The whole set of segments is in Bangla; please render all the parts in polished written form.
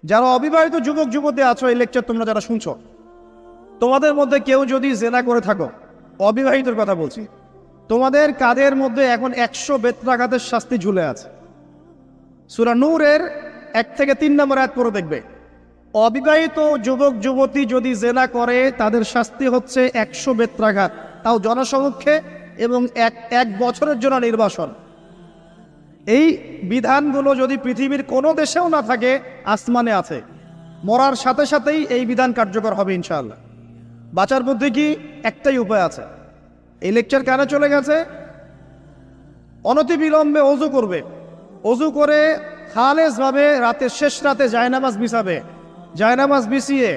যারা অবিবাহিত যুবক যুবতী আছো, এই লেকচার তোমরা যারা শুনছো, তোমাদের মধ্যে কেউ যদি জেনা করে থাকো, অবিবাহিতর কথা বলছি, তোমাদের কাঁধের মধ্যে এখন 100 বেত্রাঘাতের শাস্তি ঝুলে আছে। সূরা নূরের 1 থেকে 3 নম্বর আয়াত পড়ে দেখবে, অবিবাহিত যুবক যুবতী যদি জেনা করে তাদের শাস্তি হচ্ছে 100 বেত্রাঘাত, তাও জনসমক্ষে, এবং এক বছরের জন্য নির্বাসন। এই বিধানগুলো যদি পৃথিবীর কোনো দেশেও না থাকে, আসমানে আছে। মরার সাথে সাথেই এই বিধান কার্যকর হবে ইনশাআল্লাহ। বাঁচার মধ্যে কি একটাই উপায় আছে। এই লেকচার কানে চলে গেছে, অনতিবিলম্বে ওযু করবে, ওযু করে খালেসভাবে রাতের শেষ রাতে জায়নামাজ বিছাবে, জায়নামাজ বিছিয়ে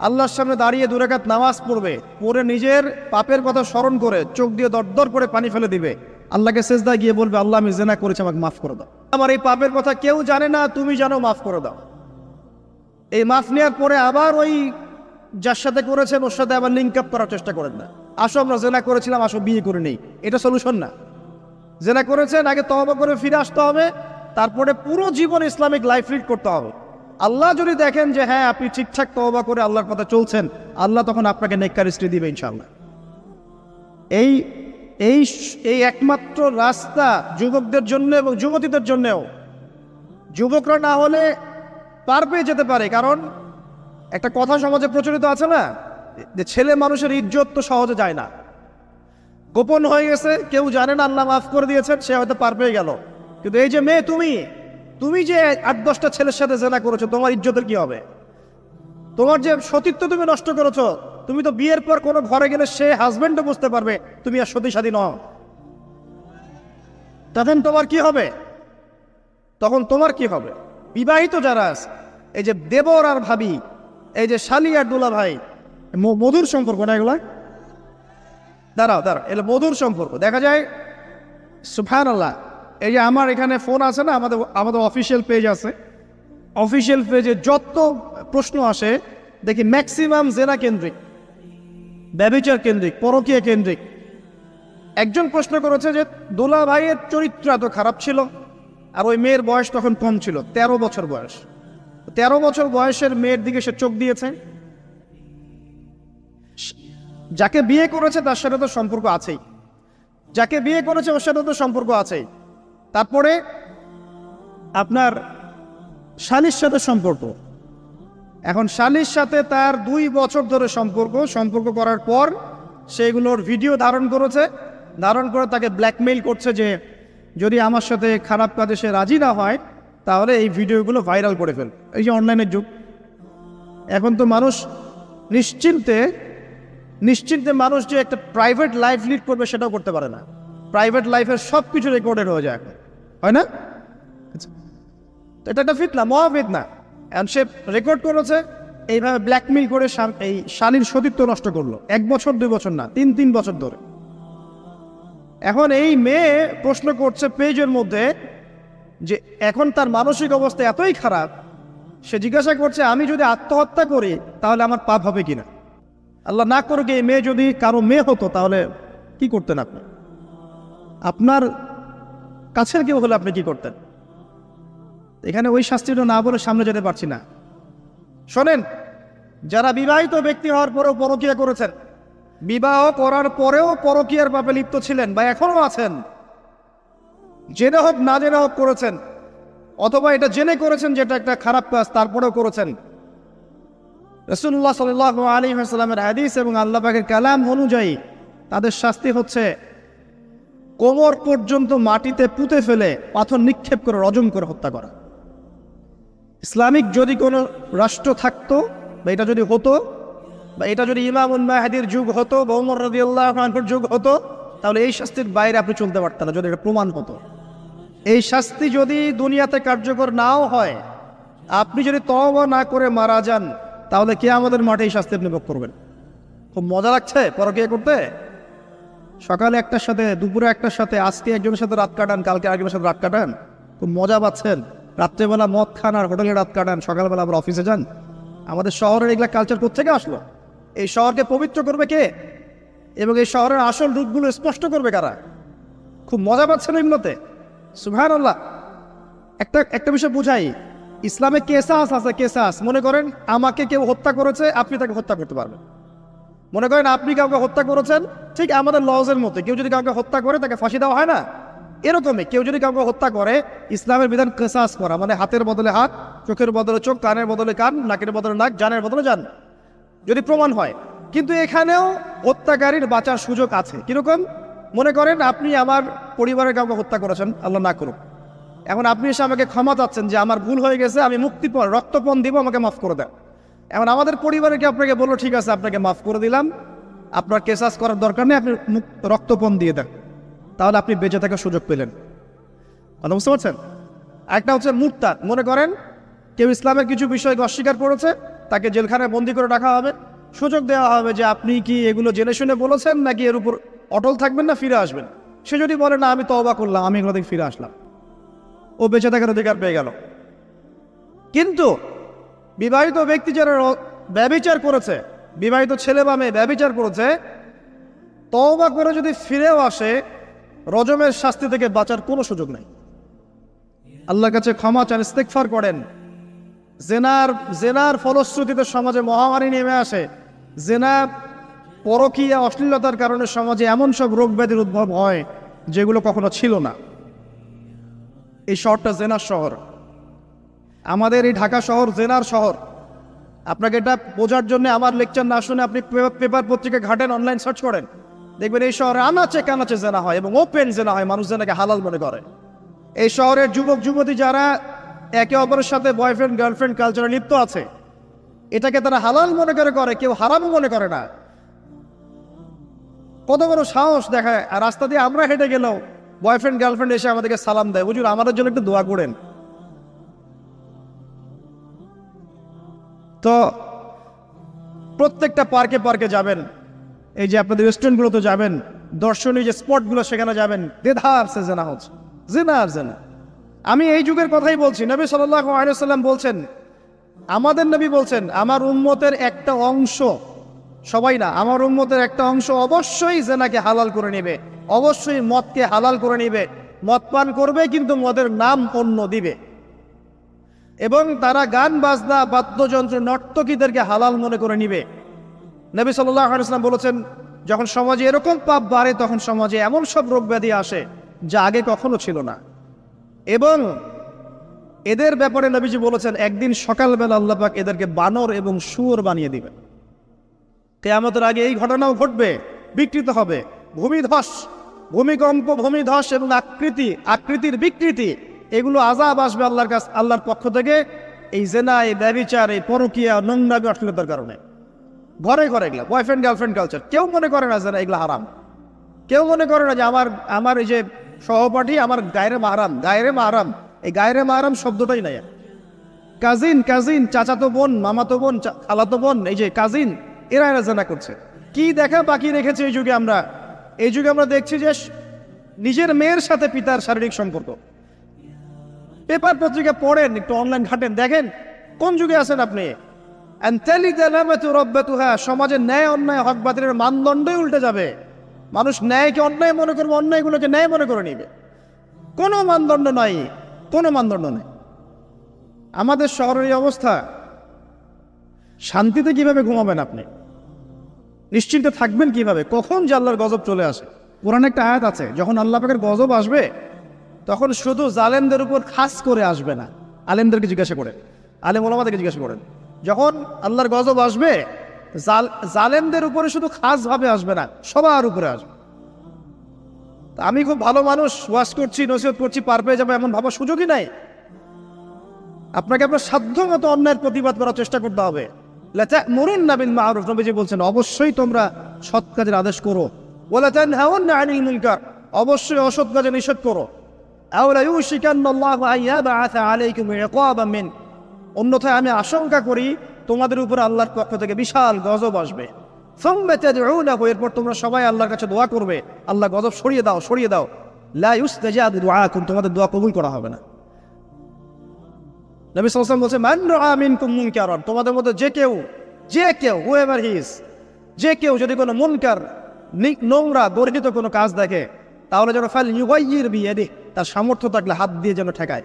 আল্লাহর সামনে দাঁড়িয়ে 2 রাকাত নামাজ পড়বে, পড়ে নিজের পাপের কথা স্মরণ করে চোখ দিয়ে দরদর করে পানি ফেলে দিবে, আল্লাহকে সেজদায় গিয়ে বলবে, আল্লাহ আমি জেনা করেছি, আমাকে মাফ করে দাও, আমার এই পাপের কথা কেউ জানে না, তুমি জানো, মাফ করে দাও। এই মাফ নেওয়ার পরে আবার ওই যার সাথে করেছেন ওর সাথে আবার লিঙ্ক আপ করার চেষ্টা করেন না। আসো আমরা জেনা করেছিলাম, আসো বিয়ে করে নেই, এটা সলিউশন না। জেনা করেছেন, আগে তওবা করে ফিরে আসতে হবে, তারপরে পুরো জীবন ইসলামিক লাইফ লিড করতে হবে। আল্লাহ যদি দেখেন যে হ্যাঁ আপনি ঠিকঠাক তওবা করে আল্লাহর কথা চলছেন, আল্লাহ তখন আপনাকে নেককার স্ত্রী দিবে ইনশাআল্লাহ। এই এই এই একমাত্র রাস্তা যুবকদের জন্য এবং যুবতীদের জন্যও। যুবকরা না হলে পার পেয়ে যেতে পারে, কারণ একটা কথা সমাজে প্রচলিত আছে না, যে ছেলে মানুষের ইজ্জত তো সহজে যায় না, গোপন হয়ে গেছে, কেউ জানে না, আল্লাহ মাফ করে দিয়েছেন, সে হয়তো পার পেয়ে গেল। কিন্তু এই যে মেয়ে, তুমি যে 8-10টা ছেলের সাথে জেনা করেছো, তোমার ইজ্জতের কি হবে? তোমার যে সতীত্ব তুমি নষ্ট করেছো, তুমি তো বিয়ের পর কোনো ঘরে গেলে সে হাজবেন্ডও বুঝতে পারবে তুমি আর সতী সাথী নও, তখন তোমার কি হবে? বিবাহিত যারা আছে, এই যে দেবর আর ভাবি, এই যে শালি আর দুলা ভাই, মধুর সম্পর্ক না এগুলা? দাঁড়াও, এগুলো মধুর সম্পর্ক। দেখা যায় সুবহানাল্লাহ, এই যে আমার এখানে ফোন আছে না, আমাদের অফিসিয়াল পেজ আছে, অফিসিয়াল পেজে যত প্রশ্ন আসে দেখি ম্যাক্সিমাম জেনা কেন্দ্রিক, ব্যভিচার কেন্দ্রিক, পরকীয়া কেন্দ্রিক। একজন প্রশ্ন করেছে যে দোলা ভাইয়ের চরিত্র এত খারাপ ছিল, আর ওই মেয়ের বয়স তখন কম ছিল, 13 বছর বয়স। 13 বছর বয়সের মেয়ের দিকে সে চোখ দিয়েছে। যাকে বিয়ে করেছে তার সাথে তো সম্পর্ক আছেই, যাকে বিয়ে করেছে ওর সাথে তো সম্পর্ক আছেই। তারপরে আপনার শালীর সাথে সম্পর্ক, এখন শালীর সাথে তার 2 বছর ধরে সম্পর্ক করার পর সেগুলোর ভিডিও ধারণ করেছে, ধারণ করে তাকে ব্ল্যাকমেইল করছে যে যদি আমার সাথে খারাপ কাজে সে রাজি না হয় তাহলে এই ভিডিওগুলো ভাইরাল করে ফেল। এই যে অনলাইনের যুগ, এখন তো মানুষ নিশ্চিন্তে মানুষ যে একটা প্রাইভেট লাইফ লিড করবে সেটাও করতে পারে না। প্রাইভেট লাইফের সব কিছু রেকর্ডেড হয়ে যায়, হয় না? এটা একটা ফিতনা, মহা ফিতনা। এখন সে রেকর্ড করেছে, এইভাবে ব্ল্যাকমেইল করে এই শালীর সতীত্ব নষ্ট করলো, 1 বছর 2 বছর না, 3 বছর ধরে। এখন এই মেয়ে প্রশ্ন করছে পেজের মধ্যে যে এখন তার মানসিক অবস্থা এতই খারাপ, সে জিজ্ঞাসা করছে আমি যদি আত্মহত্যা করি তাহলে আমার পাপ হবে কিনা। আল্লাহ না করুক এই মেয়ে যদি কারো মেয়ে হতো তাহলে কি করতেন আপনি? আপনার কাছের কেউ হলে আপনি কি করতেন? এখানে ওই শাস্তিটা না বলে সামনে যেতে পারছি না। শোনেন, যারা বিবাহিত ব্যক্তি হওয়ার পরেও পরকীয়া করেছেন, বিবাহ করার পরেও পরকীয়ার পাপে লিপ্ত ছিলেন বা এখনো আছেন, জেনে হোক না জেনে হোক করেছেন, অথবা এটা জেনে করেছেন যেটা একটা খারাপ কাজ তারপরেও করেছেন, রাসূলুল্লাহ সাল্লাল্লাহু আলাইহি ওয়াসাল্লামের হাদিস এবং আল্লাহ পাকের কালাম অনুযায়ী তাদের শাস্তি হচ্ছে কোমর পর্যন্ত মাটিতে পুঁতে ফেলে পাথর নিক্ষেপ করে রজম করে হত্যা করা। ইসলামিক যদি কোনো রাষ্ট্র থাকতো বা এটা যদি হতো, বা এটা যদি ইমামুল মাহদির যুগ হতো বা ওমর রাদিয়াল্লাহু আনহুর যুগ হতো, তাহলে এই শাস্তির বাইরে আপনি চলতে পারতেন না, যদি এটা প্রমাণ হতো। এই শাস্তি যদি দুনিয়াতে কার্যকর নাও হয়, আপনি যদি তওবা না করে মারা যান, তাহলে কিয়ামতের মাঠে এই শাস্তি আপনি ভোগ করবেন। খুব মজা লাগছে পরকীয়া করতে। সকালে একটার সাথে, দুপুরে একটার সাথে, আজকে একজনের সাথে রাত কাটান, কালকে আরেকজনের সাথে রাত কাটান, খুব মজা পাচ্ছেন। রাত্রেবেলা মদ খান আর হোটেলে রাত কাটান, সকালবেলা আবার অফিসে যান। আমাদের শহরের এগুলা কালচার কোত্থেকে আসলো? এই শহরকে পবিত্র করবে কে এবং এই শহরের আসল রূপগুলো স্পষ্ট করবে কারা? খুব মজা পাচ্ছেন এগুলোতে। সুবহানাল্লাহ। একটা বিষয় বুঝাই, ইসলামে কেসাস আছে, কেসাস। মনে করেন আমাকে কেউ হত্যা করেছে, আপনি তাকে হত্যা করতে পারবেন। মনে করেন আপনি কাউকে হত্যা করেছেন, ঠিক আমাদের লজের মধ্যে কেউ যদি কাউকে হত্যা করে তাকে ফাঁসি দেওয়া হয় না, এরকমই কেউ যদি কাউকে হত্যা করে ইসলামের বিধান কেসাস করা, মানে হাতের বদলে হাত, চোখের বদলে চোখ, কানের বদলে কান, নাকের বদলে নাক, জানের বদলে জান, যদি প্রমাণ হয়। কিন্তু এখানেও হত্যাকারীর বাঁচার সুযোগ আছে। কিরকম? মনে করেন আপনি আমার পরিবারের কাউকে হত্যা করেছেন, আল্লাহ না করুক। এখন আপনি এসে আমাকে ক্ষমা চাচ্ছেন যে আমার ভুল হয়ে গেছে, আমি মুক্তিপণ রক্তপণ দিব, আমাকে মাফ করে দেন। এখন আমাদের পরিবারে কি আপনাকে বললো ঠিক আছে আপনাকে মাফ করে দিলাম, আপনার কেসাস করার দরকার নেই, আপনি রক্তপণ দিয়ে দেন, তাহলে আপনি বেঁচে থাকার সুযোগ পেলেন। কথা বুঝতে পারছেন? একটা হচ্ছে মুরতাদ। মনে করেন কেউ ইসলামের কিছু বিষয়কে অস্বীকার করেছে, তাকে জেলখানায় বন্দি করে রাখা হবে, সুযোগ দেওয়া হবে যে আপনি কি এগুলো জেনে শুনে বলেছেন নাকি এর উপর অটল থাকবেন না ফিরে আসবেন। সে যদি বলে না আমি তওবা করলাম, আমি এগুলো থেকে ফিরে আসলাম, ও বেঁচে থাকার অধিকার পেয়ে গেল। কিন্তু বিবাহিত ব্যক্তি যারা ব্যভিচার করেছে, বিবাহিত ছেলে বা মেয়ে ব্যভিচার করেছে, তওবা করে যদি ফিরেও আসে, রজমের শাস্তি থেকে বাঁচার কোনো সুযোগ নেই। আল্লাহর কাছে ক্ষমা চান, ইস্তেগফার করেন। জেনার ফলশ্রুতিতে সমাজে মহামারী নেমে আসে। জেনা, পরকীয়া, অশ্লীলতার কারণে সমাজে এমন সব রোগ ব্যাধির উদ্ভব হয় যেগুলো কখনো ছিল না। এই শহরটা জেনার শহর, আমাদের এই ঢাকা শহর জেনার শহর। আপনাকে এটা বোঝার জন্য আমার লেকচার না শুনে আপনি পেপার পত্রিকা ঘাটেন, অনলাইন সার্চ করেন, দেখবেন এই শহরে আনাচে কানাচে জেনা হয় এবং ওপেন জেনা হয়, মানুষ জেনাকে হালাল মনে করে। এই শহরের যুবক যুবতী যারা একে অপরের সাথে বয়ফ্রেন্ড গার্লফ্রেন্ড কালচারে লিপ্ত আছে, এটাকে তারা হালাল মনে করে, কেউ হারামও মনে করে না। কত বড় সাহস দেখায়। আর রাস্তা দিয়ে আমরা হেঁটে গেলেও বয়ফ্রেন্ড গার্লফ্রেন্ড এসে আমাদেরকে সালাম দেয়, হুজুর আমাদের জন্য একটু দোয়া করেন। তো প্রত্যেকটা পার্কে পার্কে যাবেন, এই যে আপনাদের রেস্টুরেন্টগুলোতে যাবেন, দর্শনীয় যে স্পটগুলো সেখানে যাবেন, দেধার সে জেনা হচ্ছে, জেনা আর জেনা। আমি এই যুগের কথাই বলছি। নবী সাল্লাল্লাহু আলাইহি ওয়াসাল্লাম বলছেন, আমাদের নবী বলছেন আমার উম্মতের একটা অংশ, সবাই না, আমার উম্মতের একটা অংশ অবশ্যই জেনাকে হালাল করে নেবে, অবশ্যই মদকে হালাল করে নেবে, মদ পান করবে কিন্তু মদের নাম অন্য দিবে, এবং তারা গান বাজনা বাদ্যযন্ত্র নর্তকীদেরকে হালাল মনে করে নিবে। নবী সাল্লাল্লাহু আলাইহি ওয়াসাল্লাম বলেছেন যখন সমাজে এরকম পাপ বাড়ে তখন সমাজে এমন সব রোগ ব্যাধি আসে যা আগে কখনো ছিল না। এবং এদের ব্যাপারে নবীজি বলেছেন একদিন সকালবেলা আল্লাহ পাক এদেরকে বানর এবং শুয়োর বানিয়ে দিবেন। কিয়ামতের আগে এই ঘটনাও ঘটবে, বিকৃত হবে, ভূমিধস, ভূমিকম্প, ভূমিধস এবং আকৃতির বিকৃতি, এগুলো আযাব আসবে আল্লাহর কাছে, আল্লাহর পক্ষ থেকে, এই জেনা, এই ব্যভিচার, এই পরকীয়া, নোংরামি, অশ্লীলতার কারণে। ঘরে ঘরে এগুলা বয়ফ্রেন্ড গার্লফ্রেন্ড কালচার, কেউ মনে করে না যে এগুলো হারাম, কেউ মনে করে না যে আমার এই যে সহপাঠী আমার গায়রে মাহরাম। গায়রে মাহরাম, এই গায়রে মাহরাম শব্দটাই নাই। কাজিন, চাচাতো বোন, মামাতো বোন, খালাতো বোন, এই যে কাজিন, এরা জেনা করছে। কি দেখা বাকি রেখেছে এই যুগে আমরা? এই যুগে আমরা দেখছি যে নিজের মেয়ের সাথে পিতার শারীরিক সম্পর্ক। পেপার পত্রিকা পড়েন, একটু অনলাইন ঘাটেন, দেখেন কোন যুগে আছেন আপনি। সমাজের ন্যায় অন্যায় হক বাতিলের মানদণ্ডই উল্টে যাবে। মানুষ ন্যায়কে অন্যায় মনে করবে, অন্যায়গুলোকে ন্যায় মনে করে নিবে। কোনো মানদণ্ড নাই, কোনো মানদণ্ড নেই। আমাদের শহরের এই অবস্থা, শান্তিতে কিভাবে ঘুমাবেন আপনি? নিশ্চিন্তে থাকবেন কিভাবে? কখন যে আল্লাহর গজব চলে আসে। কোরআনে একটা আয়াত আছে, যখন আল্লাহ পাকের গজব আসবে তখন শুধু জালেমদের উপর খাস করে আসবে না। আলেমদেরকে জিজ্ঞাসা করেন, আলেম ওলামাদেরকে জিজ্ঞাসা করেন, যখন আল্লাহর গজব আসবে জালেমদের উপরে শুধু খাস ভাবে আসবে না, সবার উপরে আসবে। আমি খুব ভালো মানুষ, ওয়াজ করছি, নসিহত করছি, পার পেয়ে যাবো এমন ভাবার সুযোগই নাই। আপনাকে আপনার সাধ্য মতো অন্যায়ের প্রতিবাদ করার চেষ্টা করতে হবে। লাতা'মুরুন্না বিল মা'রুফ, নবীজি বলছেন অবশ্যই তোমরা সৎ কাজের আদেশ করো। ওয়ালা তানহাউন্না আনিল মুনকার, অবশ্যই অসৎ কাজে নিষেধ করো। আও লা ইউশিকান্নাল্লাহু আন ইয়াবআসা আলাইকুম ইকাবাম মিন, অন্যথায় আমি আশঙ্কা করি তোমাদের উপর আল্লাহর পক্ষ থেকে বিশাল গজব আসবে। সুম্মা তাদউনাহু, এরপর তোমরা সবাই আল্লাহর কাছে দোয়া করবে, আল্লাহ গজব সরিয়ে দাও, সরিয়ে দাও। লা ইউস্তাজাবু দুআকুম, তোমাদের দোয়া কবুল করা হবে না। নবী সাল্লাল্লাহু আলাইহি ওয়াসাল্লাম বলেছেন মান রাআ মিনকুম মুনকারান, তোমাদের মধ্যে যে কেউ হুয়েভার হি ইজ, যে কেউ যদি কোনো মুনকার, নোংরা গর্হিত কোনো কাজ দেখে, তাহলে যেন ফাল ইউগাইয়ির বিয়াদিহি, তার সামর্থ্য থাকলে হাত দিয়ে যেন ঠেকায়।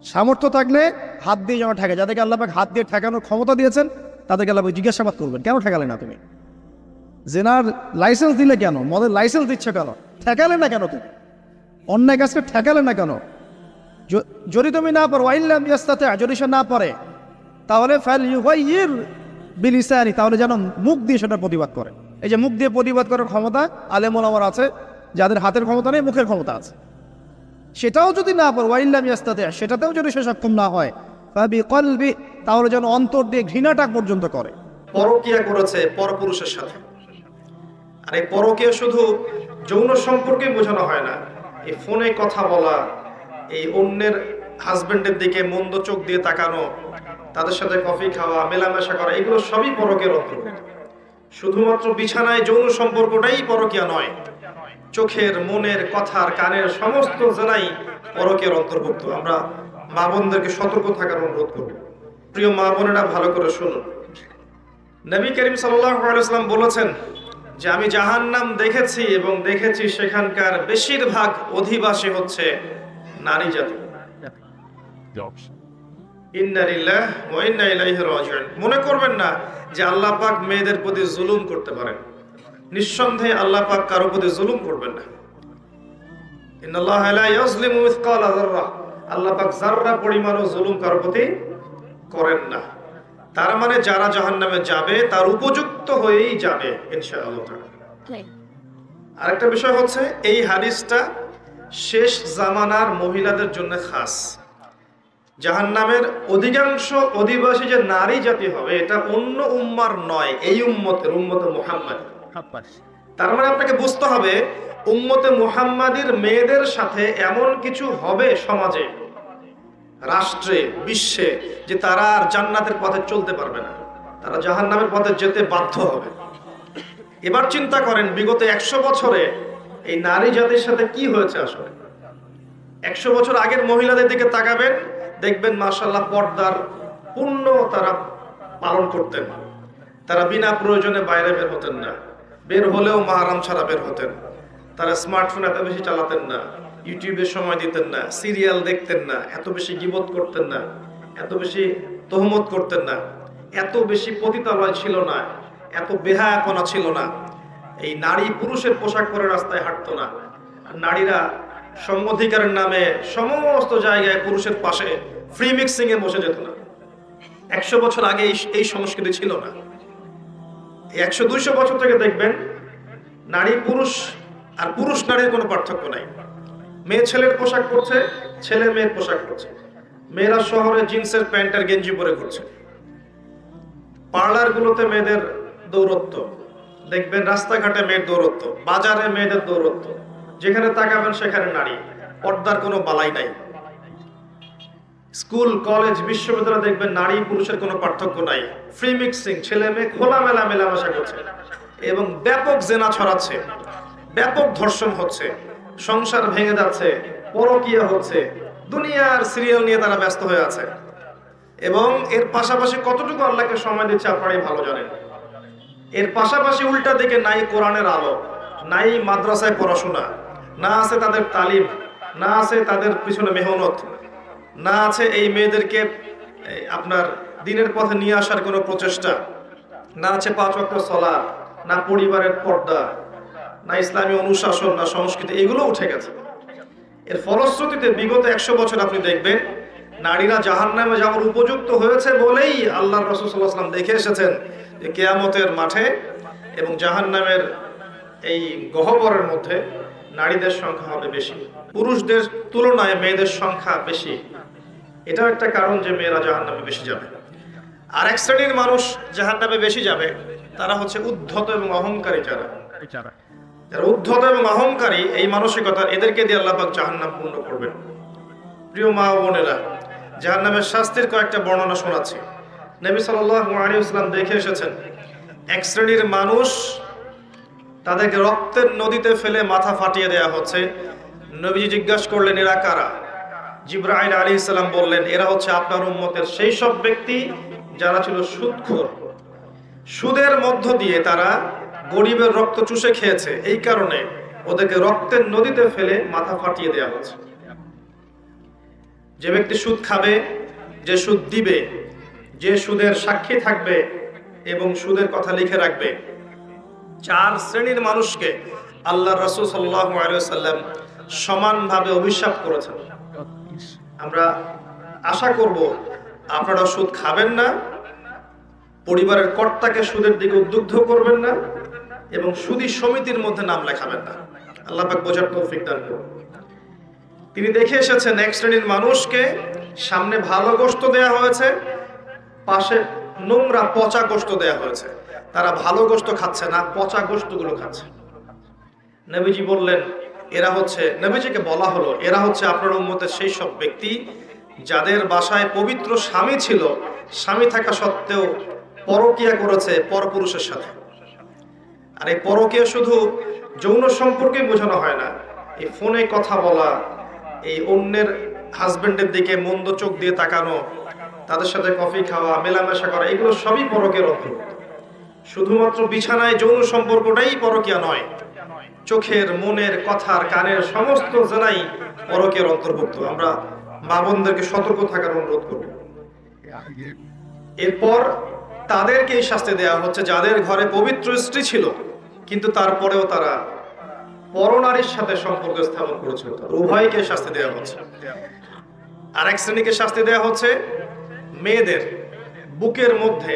সামর্থ্য থাকলে হাত দিয়ে যেন ঠেকে, যাদেরকে আল্লাহ পাক হাত দিয়ে ঠেকানোর ক্ষমতা দিয়েছেন তাদেরকে আল্লাহ পাক জিজ্ঞাসাবাদ করবেন, কেন ঠেকালে না তুমি? জেনার লাইসেন্স দিলে কেন? মদের লাইসেন্স দিচ্ছে কেন? ঠেকালে না কেন তুমি? অন্যায় কাজকে ঠেকালে না কেন? যদি তুমি না পারো, ওয়াইল্লাম ইয়াস্তাতি, যদি সে না পারে তাহলে ফালইয়ুগাইয়ির বিলিসানি, তাহলে যেন মুখ দিয়ে সেটা প্রতিবাদ করে। এই যে মুখ দিয়ে প্রতিবাদ করার ক্ষমতা আলেম ওলামার আছে, যাদের হাতের ক্ষমতা নেই মুখের ক্ষমতা আছে। সেটাও যদি না পারো, ওয়াইল্লাম ইয়াস্তাতি, সেটাতেও যদি সে সক্ষম না হয়, ফাবিকলবি, তাহলে যেন অন্তর দিয়ে ঘৃণাটা পর্যন্ত করে। পরকীয়া করেছে পরপুরুষের সাথে। আর এই পরকীয়া শুধু যৌন সম্পর্কে বোঝানো হয় না, এই ফোনে কথা বলা, এই অন্যের হাজবেন্ডের দিকে মন্দ চোখ দিয়ে তাকানো, তাদের সাথে কফি খাওয়া, মেলামেশা করা, এগুলো সবই পরকের অন্তর্ভুক্ত। শুধুমাত্র বিছানায় যৌন সম্পর্কটাই পরকীয়া নয়, চোখের, মনের, কথার, কানের সমস্ত জেনাই পরকের অন্তর্ভুক্ত। আমরা মা বোনদেরকে সতর্ক থাকার অনুরোধ করব। প্রিয় মা বোনেরা, ভালো করে শুনুন। নবী করিম সাল্লাল্লাহু আলাইহি ওয়াসাল্লাম বলেছেন যে আমি জাহান্নাম দেখেছি এবং দেখেছি সেখানকার বেশিরভাগ অধিবাসী হচ্ছে নারী জাতি। ইন্না লিল্লাহি ওয়া ইন্না ইলাইহি রাজিউন। মনে করবেন না যে আল্লাহ পাক মেয়েদের প্রতি জুলুম করতে পারেন। নিঃসন্দেহে আল্লাহ পাক কারো প্রতি জুলুম করবেন না। ইন্নাল্লাহা লা ইয়াজলিমু মিসকালা যাররা, আল্লাহ পাক যাররা পরিমাণও জুলুম কারো প্রতি করেন না। তার মানে যারা জাহান্নামে যাবে তার উপযুক্ত হয়েই যাবে ইনশাআল্লাহ। আরেকটা বিষয় হচ্ছে, এই হাদিসটা শেষ জামানার মহিলাদের জন্য খাস। জাহান্নামের অধিকাংশ অধিবাসী যে নারী জাতি হবে, এটা অন্য উম্মার নয়, এই উম্মতের, উম্মতে মুহাম্মাদ। তার মানে আপনাকে বুঝতে হবে উম্মতে মুহাম্মাদির মেয়েদের সাথে এমন কিছু হবে সমাজে, রাষ্ট্রে, বিশ্বে, যে তারা আর জান্নাতের পথে চলতে পারবে না, তারা জাহান্নামের পথে যেতে বাধ্য হবে। এবার চিন্তা করেন বিগত 100 বছরে এই নারী জাতির সাথে কি হয়েছে আসলে। 100 বছর আগের মহিলাদের দিকে তাকাবেন, দেখবেন মাশাআল্লাহ পর্দার পূর্ণ তারা পালন করতেন। তারা বিনা প্রয়োজনে বাইরে বের হতেন না, বের হলেও মাহরাম ছাড়া বের হতেন। তারা স্মার্টফোন এত বেশি চালাতেন না, ইউটিউবে সময় দিতেন না, সিরিয়াল দেখতেন না, এত বেশি গীবত করতেন না, এত বেশি তহমত করতেন না, এত বেশি পতিতালয় ছিল না, এত বেহায়াপনা ছিল না। এই নারী পুরুষের পোশাক পরে রাস্তায় হাঁটতো না। আর নারীরা সম অধিকারের নামে সমস্ত জায়গায় পুরুষের পাশে ফ্রি মিক্সিং এ বসে যেত না। 100 বছর আগে এই সংস্কৃতি ছিল না। 100-200 বছর থেকে দেখবেন নারী পুরুষ আর পুরুষ নারীর কোনো পার্থক্য নাই। মেয়ে ছেলের পোশাক পরছে, ছেলে মেয়ের পোশাক পরছে। মেয়েরা শহরে জিন্সের প্যান্ট আর গেঞ্জি পরে ঘুরছে। পার্লার গুলোতে মেয়েদের দৌরত্ব দেখবেন, রাস্তাঘাটে মেয়ের দৌরত্ব, বাজারে মেয়েদের দৌরত্ব, যেখানে তাকাবেন সেখানে নারী, পর্দার কোনো বালাই নাই। স্কুল, কলেজ, বিশ্ববিদ্যালয় দেখবেন নারী পুরুষের কোনো পার্থক্য নাই। ফ্রি মিক্সিং, ছেলে মেয়ে খোলামেলা মেলামেশা করছে এবং ব্যাপক জেনা ছড়াচ্ছে, ব্যাপক ধর্ষণ হচ্ছে, সংসার ভেঙে যাচ্ছে, পরকীয়া হচ্ছে, দুনিয়ার সিরিয়াল নিয়ে তারা ব্যস্ত হয়ে আছে। এবং এর পাশাপাশি কতটুকু আল্লাহকে সময় দিচ্ছে আপনারাই ভালো জানেন। এর পাশাপাশি উল্টা দিকে নাই কোরআনের আলো, নাই মাদ্রাসায় পড়াশোনা, না আছে তাদের তালিম, না আছে তাদের পিছনে মেহনত, না আছে এই মেয়েদেরকে আপনার দিনের পথে নিয়ে আসার কোনো প্রচেষ্টা, না আছে 5 ওয়াক্ত সালাত, না পরিবারের পর্দা, না ইসলামী অনুশাসন, না সংস্কৃতি, এগুলো উঠে গেছে। এর ফলশ্রুতিতে বিগত 100 বছর আপনি দেখবেন নারীরা জাহান্নামে যাওয়ার উপযুক্ত হয়েছে বলেই আল্লাহর রাসূল সাল্লাল্লাহু আলাইহি ওয়াসাল্লাম দেখে এসেছেন যে কিয়ামতের মাঠে এবং জাহান্নামের এই গহ্বরের মধ্যে নারীদের সংখ্যা হবে বেশি, পুরুষদের তুলনায় মেয়েদের সংখ্যা বেশি। এটাও একটা কারণ যে মেয়েরা জাহান্নামে বেশি যাবে। আর এক শ্রেণীর মানুষ জাহান্নামে বেশি যাবে, তারা হচ্ছে উদ্ধত এবং অহংকারী। যারা উদ্ধত এবং অহংকারী, এই মানসিকতা, এদেরকে দিয়ে আল্লাহ পাক জাহান্নাম পূর্ণ করবেন। প্রিয় মা ও বোনেরা, জাহান্নামের শাস্তির কয়েকটা বর্ণনা শোনাচ্ছি। নবী সাল্লাল্লাহু আলাইহি ওয়াসাল্লাম দেখে এসেছেন এক শ্রেণীর মানুষ, তাদেরকে রক্তের নদীতে ফেলে মাথা ফাটিয়ে দেয়া হচ্ছে। নবীজি জিজ্ঞাসা করলেন, এরা কারা? জিবরাইল আলাইহিস সালাম বললেন, এরা হচ্ছে আপনার উম্মতের সেই সব ব্যক্তি যারা ছিল সুদখোর। সুদের মধ্য দিয়ে তারা গরিবের রক্ত চুষে খেয়েছে, এই কারণে ওদেরকে রক্তের নদীতে ফেলে মাথা ফাটিয়ে দেয়া হচ্ছে। যে ব্যক্তি সুদ খাবে, যে সুদ দিবে, যে সুদের সাক্ষী থাকবে এবং সুদের কথা লিখে রাখবে, 4 শ্রেণীর মানুষকে আল্লাহ রাসূল সাল্লাল্লাহু আলাইহি ওয়াসাল্লাম সমানভাবে অভিশাপ করেছেন। আমরা আশা করব আপনারা সুদ খাবেন না, পরিবারের কর্তাকে সুদের দিকে উদ্বুদ্ধ করবেন না এবং সুদী সমিতির মধ্যে নাম লেখাবেন না। আল্লাহ পাক বোঝার তৌফিক দান করুন। তিনি দেখে এসেছেন এক শ্রেণীর মানুষকে সামনে ভালো গোশত দেয়া হয়েছে, পাশে নোংরা পচা গোশত দেয়া হয়েছে। তারা ভালো গোশত খাচ্ছে না, পচা গোশতগুলো খাচ্ছে। নবীজি বললেন, এরা হচ্ছে, নবীজিকে বলা হলো, এরা হচ্ছে আপনার উম্মতের সেই সব ব্যক্তি যাদের বাসায় পবিত্র স্বামী ছিল, স্বামী থাকা সত্ত্বেও পরকিয়া করেছে পরপুরুষের সাথে। আর এই পরকিয়া শুধু যৌন সম্পর্কে বোঝানো হয় না, এই ফোনে কথা বলা, এই অন্যের হাজবেন্ডের দিকে মন্দ চোখ দিয়ে তাকানো, তাদের সাথে কফি খাওয়া, মেলামেশা করা, এগুলো সবই পরকের অন্তর্ভুক্ত। শুধুমাত্র বিছানায় যৌন সম্পর্কটাই পরকিয়া নয়, চোখের, মনের, কথার, কানের সমস্ত জেনাই পরকের অন্তর্ভুক্ত। আমরা মা বোনদেরকে সতর্ক থাকার অনুরোধ করব। এরপর তাদেরকে এই শাস্তি দেওয়া হচ্ছে যাদের ঘরে পবিত্র স্ত্রী ছিল কিন্তু তারপরেও তারা পরনারীর সাথে সম্পর্ক স্থাপন করেছিল। উভয়কে শাস্তি দেওয়া হচ্ছে। আর এক শ্রেণীকে শাস্তি দেওয়া হচ্ছে মেয়েদের বুকের মধ্যে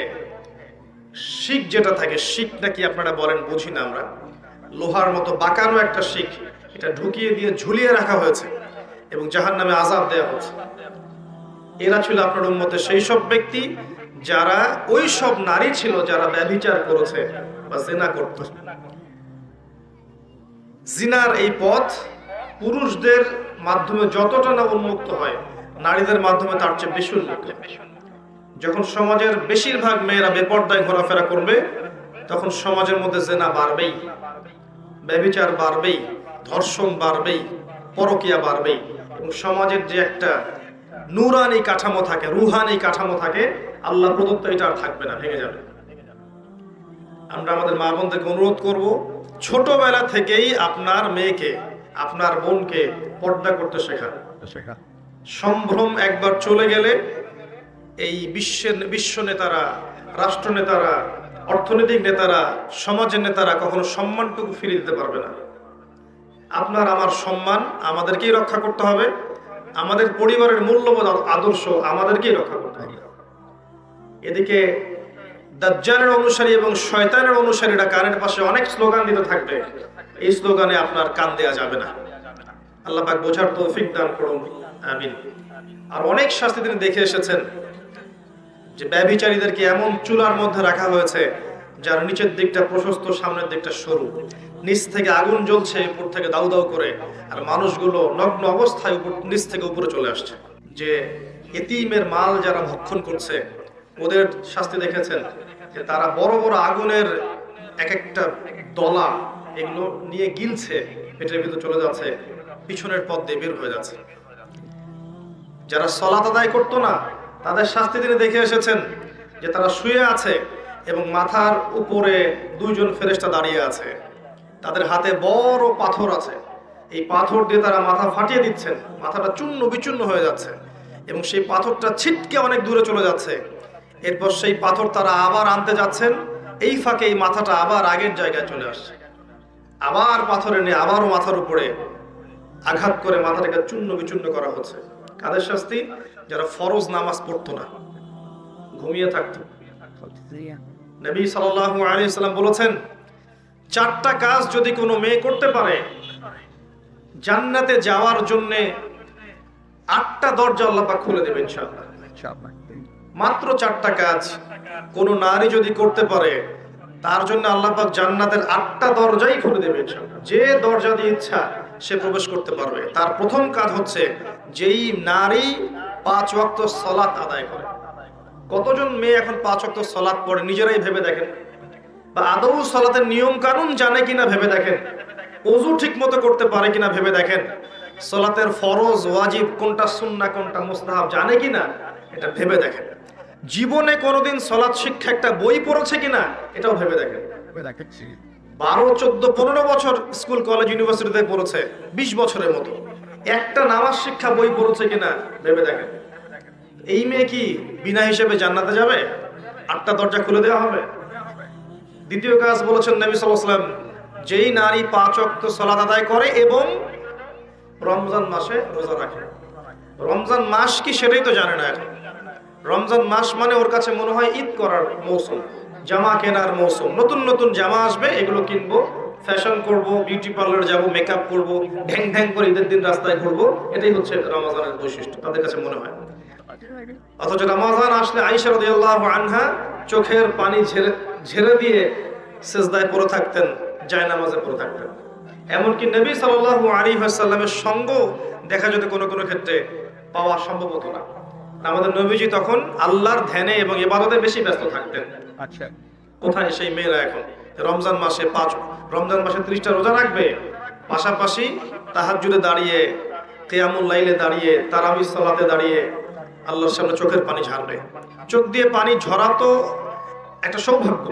শিক যেটা থাকে, শিক নাকি আপনারা বলেন বুঝি না আমরা, লোহার মতো বাঁকানো একটা শিক, এটা ঢুকিয়ে দিয়ে ঝুলিয়ে রাখা হয়েছে এবং জাহান্নামে আযাব দেওয়া হচ্ছে। এরা ছিল আপনার উম্মতের সেই সব ব্যক্তি যারা ওই সব নারী ছিল যারা ব্যভিচার করেছে বা জিনা করত। জিনার এই পথ পুরুষদের মাধ্যমে যতটা না উন্মুক্ত হয়, নারীদের মাধ্যমে তার চেয়ে বেশি উন্মুক্ত। যখন সমাজের বেশিরভাগ মেয়েরা বেপর্দায় ঘোরাফেরা করবে, তখন সমাজের মধ্যে জিনা বাড়বেই, ব্যভিচার বাড়বেই, ধর্ষণ বাড়বেই, পরকিয়া বাড়বেই এবং সমাজের যে একটা নূরানি কাঠামো থাকে, রুহানি কাঠামো থাকে, আল্লাহ প্রদত্ত, এটা আর থাকবে না, ভেঙে যাবে। আমরা আমাদের মা বোনদেরকে অনুরোধ করব, ছোটবেলা থেকেই আপনার মেয়েকে, আপনার বোনকে পর্দা করতে শেখান। সম্ভ্রম একবার চলে গেলে এই বিশ্ব নেতারা, রাষ্ট্র নেতারা, অর্থনৈতিক নেতারা, সমাজের নেতারা কখনো সম্মানটুকু ফিরিয়ে দিতে পারবে না। আপনার আমার সম্মান আমাদেরকেই রক্ষা করতে হবে, আমাদের পরিবারের মূল্যবোধ আদর্শ আমাদেরকেই রক্ষা করতে হবে। এদিকে দাজ্জালের অনুসারী এবং শয়তানের অনুসারীরা কানের পাশে অনেক স্লোগান দিতে থাকবে, এই স্লোগানে আপনার কান দেয়া যাবে না। আল্লাহ পাক বোঝার তৌফিক দান করুন, আমিন। আর অনেক শাস্তি তিনি দেখে এসেছেন যে ব্যভিচারীদেরকে এমন চুলার মধ্যে রাখা হয়েছে যার নিচের দিকটা প্রশস্ত, সামনের দিকটা সরু, নিচ থেকে আগুন জ্বলছে, উপর থেকে দাউ দাউ করে, আর মানুষগুলো নগ্ন অবস্থায় নিচ থেকে উপরে চলে আসছে। যে এতিমের মাল যারা ভক্ষণ করছে, ওদের শাস্তি দেখেছেন যে তারা বড় বড় আগুনের এক একটা দলা এগুলো নিয়ে গিলছে, পেটের ভিতরে চলে যাচ্ছে, পিছনের পথ দিয়ে বের হয়ে যাচ্ছে। যারা সালাত আদায় করতো না, তাদের শাস্তি তিনি দেখে এসেছেন যে তারা শুয়ে আছে এবং মাথার উপরে 2 জন ফেরেশতা দাঁড়িয়ে আছে, তাদের হাতে বড় পাথর আছে, এই পাথর দিয়ে তারা মাথা ফাটিয়ে দিচ্ছেন, মাথাটা চূর্ণ বিচূর্ণ হয়ে যাচ্ছে এবং সেই পাথরটা ছিটকে অনেক দূরে চলে যাচ্ছে। এরপর সেই পাথর তারা আবার আনতে যাচ্ছেন, এই ফাঁকে এই মাথাটা আবার আগের জায়গায় চলে আসছে, আবার পাথরে নিয়ে আবারও মাথার উপরে আঘাত করে মাথাটাকে চূর্ণ বিচূর্ণ করা হচ্ছে। কাদের শাস্তি? যারা ফরজ নামাজ পড়তো না, ঘুমিয়ে থাকতো। নবী সাল্লাল্লাহু আলাইহি ওয়াসাল্লাম বলেছেন, 4টা কাজ যদি কোনো মেয়ে করতে পারে, জান্নাতে যাওয়ার জন্য 8টা দরজা আল্লাহ পাক খুলে দেবেন ইনশাআল্লাহ। মাত্র 4টা কাজ কোন নারী যদি করতে পারে, তার জন্য আল্লাহ পাক জান্নাতের 8টা দরজাই খুলে দেবেন ইনশাআল্লাহ। যে দরজা দিয়ে ইচ্ছা সে প্রবেশ করতে পারবে। তার প্রথম কাজ হচ্ছে, যেই নারী 5 ওয়াক্ত সালাত আদায় করে। কতজন মেয়ে এখন 5 ওয়াক্ত সালাত পড়ে নিজেরাই ভেবে দেখেন, বা আদৌ সালাতের নিয়ম কানুন জানে কিনা ভেবে দেখেন, ওযু ঠিকমতো করতে পারে কিনা ভেবে দেখেন, সালাতের ফরজ ওয়াজিব কোনটা, সুন্নাহ কোনটা, মুস্তাহাব জানে কিনা এটা ভেবে দেখেন। জীবনে কোনোদিন সালাত শিক্ষা একটা বই পড়েছে কিনা এটাও ভেবে দেখেন। 12, 14, 15 বছর স্কুল কলেজ ইউনিভার্সিটিতে পড়েছে, 20 বছরের মতো, একটা নামাজ শিক্ষা বই পড়েছে কিনা ভেবে দেখেন। এই মেয়ে কি বিনা হিসেবে জান্নাতে যাবে? 8টা দরজা খুলে দেওয়া হবে? দ্বিতীয় কাজ বলেছেন নবী সাল্লাল্লাহু আলাইহি ওয়াসাল্লাম, যেই নারী 5 ওয়াক্ত সালাত আদায় করে এবং রমজান মাসে রোজা রাখে। রমজান মাস কি সেটাই তো জানে না এখন। রমজান মাস মানে ওর কাছে মনে হয় ঈদ করার মৌসুম, জামা কেনার মৌসুম। নতুন নতুন জামা আসবে, এগুলো কিনবো, ফ্যাশন করব, বিউটি পার্লার যাব, মেকআপ করব, ঢ্যাং ঢ্যাং করে ঈদের দিন রাস্তায় ঘুরবো। এটাই হচ্ছে রমজানের বৈশিষ্ট্য তাদের কাছে মনে হয়। অথচ রমজান আসলে আয়েশা রাদিয়াল্লাহু আনহা চোখের পানি ঝেড়ে দিয়ে সিজদায় পড়ে থাকতেন, জায়নামাজে পড়ে থাকতেন। এমনকি নবী সাল্লাল্লাহু আলাইহি ওয়াসাল্লামের সঙ্গ দেখা যেত কোনো কোনো ক্ষেত্রে পাওয়া সম্ভব হতো না। আমাদের নবীজি তখন আল্লাহর ধ্যানে এবং ইবাদতে বেশি ব্যস্ত থাকতেন। আচ্ছা, কোথায় সেই মেয়েরা এখন? রমজান মাসে 30টা রোজা রাখবে, পাশাপাশি তাহাজ্জুদে দাঁড়িয়ে, কিয়ামুল লাইলে দাঁড়িয়ে, তারাবির সালাতে দাঁড়িয়ে আল্লাহর সামনে চোখের পানি ঝারবে। চোখ দিয়ে পানি ঝরা তো একটা সৌভাগ্য।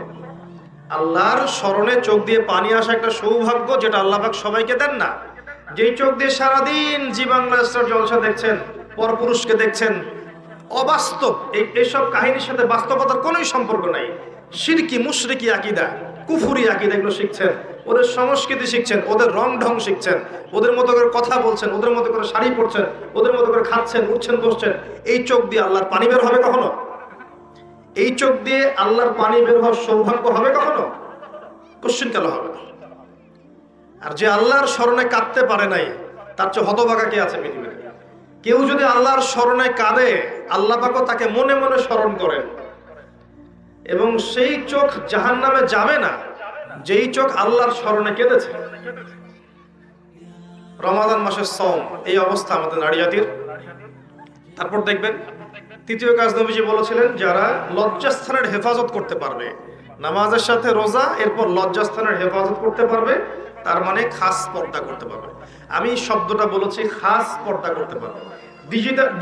আল্লাহর স্মরণে চোখ দিয়ে পানি আসা একটা সৌভাগ্য, যেটা আল্লাহ পাক সবাইকে দেন না। যেই চোখ দিয়ে সারাদিন জি বাংলা স্টার জলসা দেখছেন, পরপুরুষকে দেখছেন, অবাস্তব এইসব কাহিনীর সাথে বাস্তবতার কোনোই সম্পর্ক নাই। শিরকি, মুশরিকি আকীদা, কুফরি আকীদা এগুলো শিখছেন, ওদের সংস্কৃতি শিখছেন, ওদের রং ঢং শিখছেন, ওদের মতো করে কথা বলছেন, ওদের মতো করে শাড়ি পরছেন, ওদের মতো করে খাচ্ছেন, উঠছেন, বসছেন। এই চোখ দিয়ে আল্লাহর পানি বের হবে কখনো? এই চোখ দিয়ে আল্লাহর পানি বের হওয়ার সৌভাগ্য হবে কখনো? কোশ্চিন কালো হবে না। আর যে আল্লাহর স্মরণে কাঁদতে পারে নাই, তার চেয়ে হতভাগা কে আছে পৃথিবীতে? কেউ যদি আল্লাহর স্মরণে কাঁদে, আল্লাহ পাকও তাকে মনে মনে স্মরণ করেন, এবং সেই চোখ জাহান্নামে যাবে না যেই চোখ আল্লাহর স্মরণে কেঁদেছে। রমাদান মাসের সওম, এই অবস্থা আমাদের নারী জাতির। তারপর দেখবেন তৃতীয় কাজ নবীজি বলেছিলেন, যারা লজ্জাস্থানের হেফাজত করতে পারবে, নামাজের সাথে রোজা, এরপর লজ্জাস্থানের হেফাজত করতে পারবে, তার মানে খাস পর্দা করতে পারবে। আমি শব্দটা বলেছি খাস পর্দা করতে পারবে।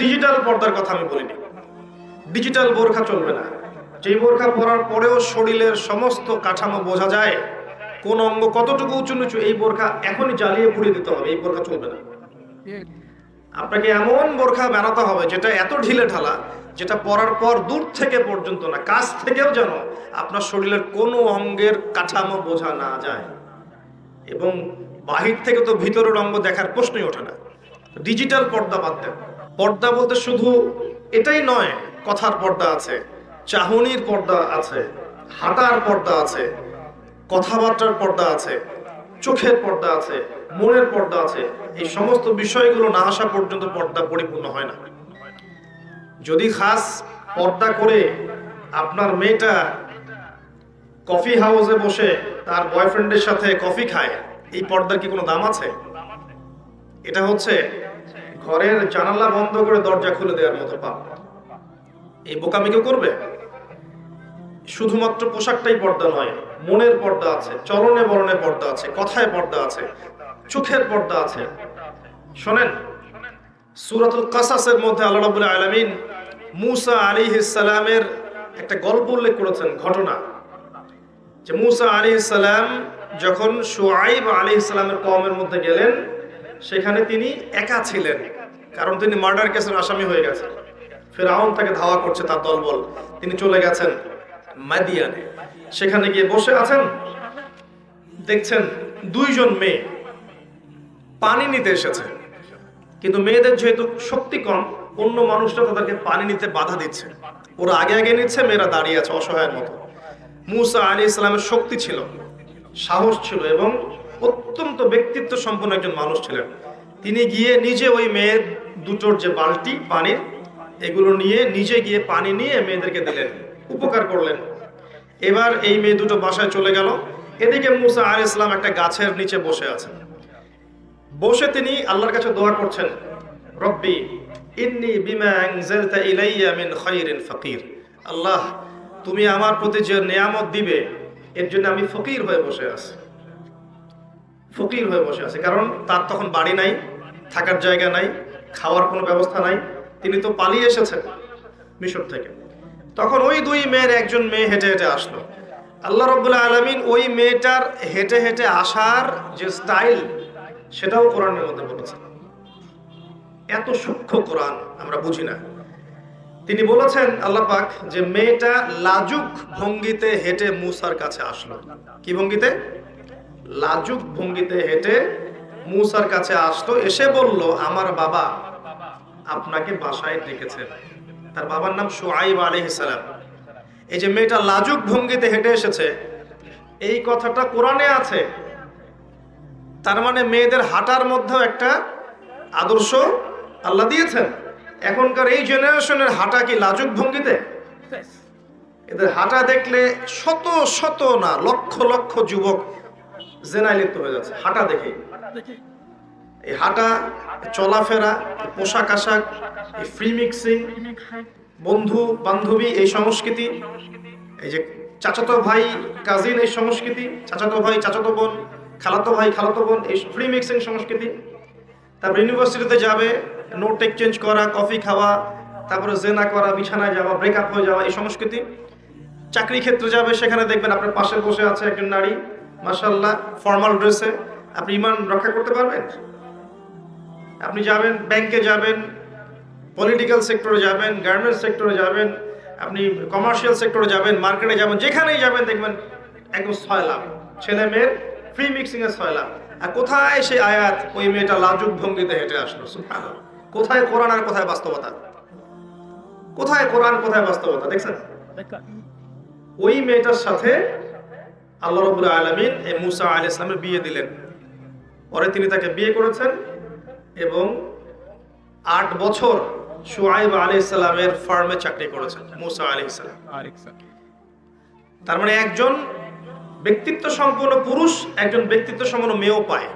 ডিজিটাল পর্দার কথা আমি বলিনি। ডিজিটাল বোরখা চলবে না। যেই বোরখা পরার পরেও শরীরের সমস্ত কাঠামো বোঝা যায়, কোন অঙ্গ কতটুকু উঁচু নিচু, এই বোরখা এখনই জ্বালিয়ে পুড়িয়ে দিতে হবে। এই বোরখা চলবে না। আপনাকে এমন বোরখা বানাতে হবে যেটা এত ঢিলে ঢালা, যেটা পরার পর দূর থেকে পর্যন্ত না, কাছ থেকেও যেন আপনার শরীরের কোনো অঙ্গের কাঠামো বোঝা না যায়। এবং বাহির থেকে তো ভিতরের অঙ্গ দেখার প্রশ্নই ওঠে না। ডিজিটাল পর্দা বাদ দেন। পর্দা বলতে শুধু এটাই নয়, কথার পর্দা আছে, চাহনির পর্দা আছে, হাঁটার পর্দা আছে, কথাবার্তার পর্দা আছে, চোখের পর্দা আছে, মনের পর্দা আছে। এই সমস্ত বিষয়গুলো না আসা পর্যন্ত পর্দা পরিপূর্ণ হয় না। যদি খাস পর্দা করে আপনার মেয়েটা কফি হাউসে বসে তার বয়ফ্রেন্ডের সাথে কফি খায়, এই পর্দার কি কোনো দাম আছে? এটা হচ্ছে ঘরের জানালা বন্ধ করে দরজা খুলে দেওয়ার মতো পাপ। এই বোকামি কেউ করবে? শুধুমাত্র পোশাকটাই পর্দা নয়, মনের পর্দা আছে, চলনে বলনে পর্দা আছে, কথায় পর্দা আছে, চোখের পর্দা আছে। শোনেন, সূরাতুল কাসাসের মধ্যে আল্লাহ রাব্বুল আলামিন মূসা আলাইহিস সালামের একটা গল্প উল্লেখ করেছেন, ঘটনা, যে মূসা আলাইহিস সালাম যখন শুআইব আলাইহিস সালামের কওমের মধ্যে গেলেন, সেখানে তিনি একা ছিলেন, কারণ তিনি মার্ডার কেসের আসামি হয়ে গেছেন। ফিরআউন তাকে ধাওয়া করছে, তার দলবল। তিনি চলে গেছেন মাদিয়ানে। সেখানে গিয়ে বসে আছেন, দেখছেন দুইজন মেয়ে পানি নিতে এসেছে, কিন্তু মেয়েদের যেহেতু শক্তি কম, অন্য মানুষরা তাদেরকে পানি নিতে বাধা দিচ্ছে। ওরা আগে আগে নিচ্ছে, মেয়েরা দাঁড়িয়ে আছে অসহায়ের মতো। মূসা আলাইহিস সালামের শক্তি ছিল, সাহস ছিল, এবং অত্যন্ত ব্যক্তিত্ব সম্পন্ন একজন মানুষ ছিলেন। তিনি গিয়ে নিজে ওই মেয়ের দুটোর যে বালতি পানির, এগুলো নিয়ে নিজে গিয়ে পানি নিয়ে মেয়েদেরকে দিলেন, উপকার করলেন। এবার এই মেয়ে দুটো বাসায় চলে গেল। এদিকে মূসা আলাইহিস সালাম একটা গাছের নিচে বসে আছেন। বসে তিনি আল্লাহর কাছে দোয়া করছেন, রব্বি ইন্নী বিমা আনজালতা ইলাইয়া মিন খায়রিন ফাকির। আল্লাহ, তুমি আমার প্রতি যে নিয়ামত দিবে, এর জন্য আমি ফকির হয়ে বসে আছি। ফকির হয়ে বসে আছে, কারণ তার তখন বাড়ি নাই, থাকার জায়গা নাই, খাওয়ার কোনো ব্যবস্থা নাই। তিনি তো পালিয়ে এসেছেন মিশর থেকে। তখন ওই দুই মেয়ের একজন মেয়ে হেঁটে হেঁটে আসলো। আল্লাহ রাব্বুল আলামিন ওই মেয়েটার হেঁটে হেঁটে আসার যে স্টাইল, সেটাও কোরআনের মধ্যে বলেছেন। এত সূক্ষ্ম কোরআন আমরা বুঝি না। তিনি বলেছেন আল্লাহ পাক যে মেয়েটা লাজুক ভঙ্গিতে হেঁটে মূসার কাছে আসলো। কি ভঙ্গিতে? লাজুক ভঙ্গিতে হেঁটে মূসার কাছে আসলো, এসে বলল আমার বাবা আপনাকে বাসায় ডেকেছেন। তার বাবার নাম শুআইব আলাইহিস সালাম। এই যে মেয়েটা লাজুক ভঙ্গিতে হেঁটে এসেছে, এই কথাটা কোরআনে আছে। তার মানে মেয়েদের হাঁটার মধ্যেও একটা আদর্শ আল্লাহ দিয়েছেন। এখনকার এই জেনারেশনের হাঁটা কি লাজুক ভঙ্গিতে? এদের হাঁটা দেখলে শত শত না লক্ষ লক্ষ যুবক জেনায় লিপ্ত হয়ে যাচ্ছে হাঁটা দেখে। এই হাঁটা, চলাফেরা, পোশাক আশাক, এই ফ্রি মিক্সিং, বন্ধু বান্ধবী এই সংস্কৃতি, এই যে চাচাতো ভাই কাজিন এই সংস্কৃতি, চাচাতো ভাই চাচাতো বোন, খালাতো ভাই খালাতো বোন, এই ফ্রি মিক্সিং সংস্কৃতি। তারপর ইউনিভার্সিটিতে যাবে, নোট এক্সচেঞ্জ করা, কফি খাওয়া, তারপরে জেনা করা, বিছানায় যাওয়া, ব্রেকআপ হয়ে যাওয়া, এই সংস্কৃতি। চাকরি ক্ষেত্রে যাবে, সেখানে দেখবেন আপনার পাশে বসে আছে একজন নারী, মাশাআল্লাহ ফর্মাল ড্রেসে। আপনি ঈমান রক্ষা করতে পারবেন? আপনি যাবেন, ব্যাংকে যাবেন, পলিটিক্যাল সেক্টরে যাবেন, গার্মেন্টস সেক্টরে যাবেন, আপনি কমার্শিয়াল সেক্টরে যাবেন, মার্কেটে যাবেন, যেখানেই যাবেন দেখবেন একদম সয়লাভ, ছেলে মেয়ের ফ্রি মিক্সিং এর সয়লাভ। আর কোথায় সেই আয়াত ওই মেয়েটা লাজুক ভঙ্গিতে হেঁটে আসলো? সুবহানাল্লাহ। কোথায় কোরআন আর কোথায় বাস্তবতা? কোথায় কোরআন কোথায় বাস্তবতা? দেখছেন? ওই মেয়েটার সাথে আল্লাহ রাব্বুল আলামিন এই মূসা আলাইহিস সালামের বিয়ে দিলেন। পরে তিনি তাকে বিয়ে করেছেন এবং 8 বছর শুআইব আলাইহিস সালামের ফার্মে চাকরি করেছেন মূসা আলাইহিস সালাম। তার মানে একজন ব্যক্তিত্ব সম্পন্ন পুরুষ একজন ব্যক্তিত্ব সম্পন্ন মেয়েও পায়।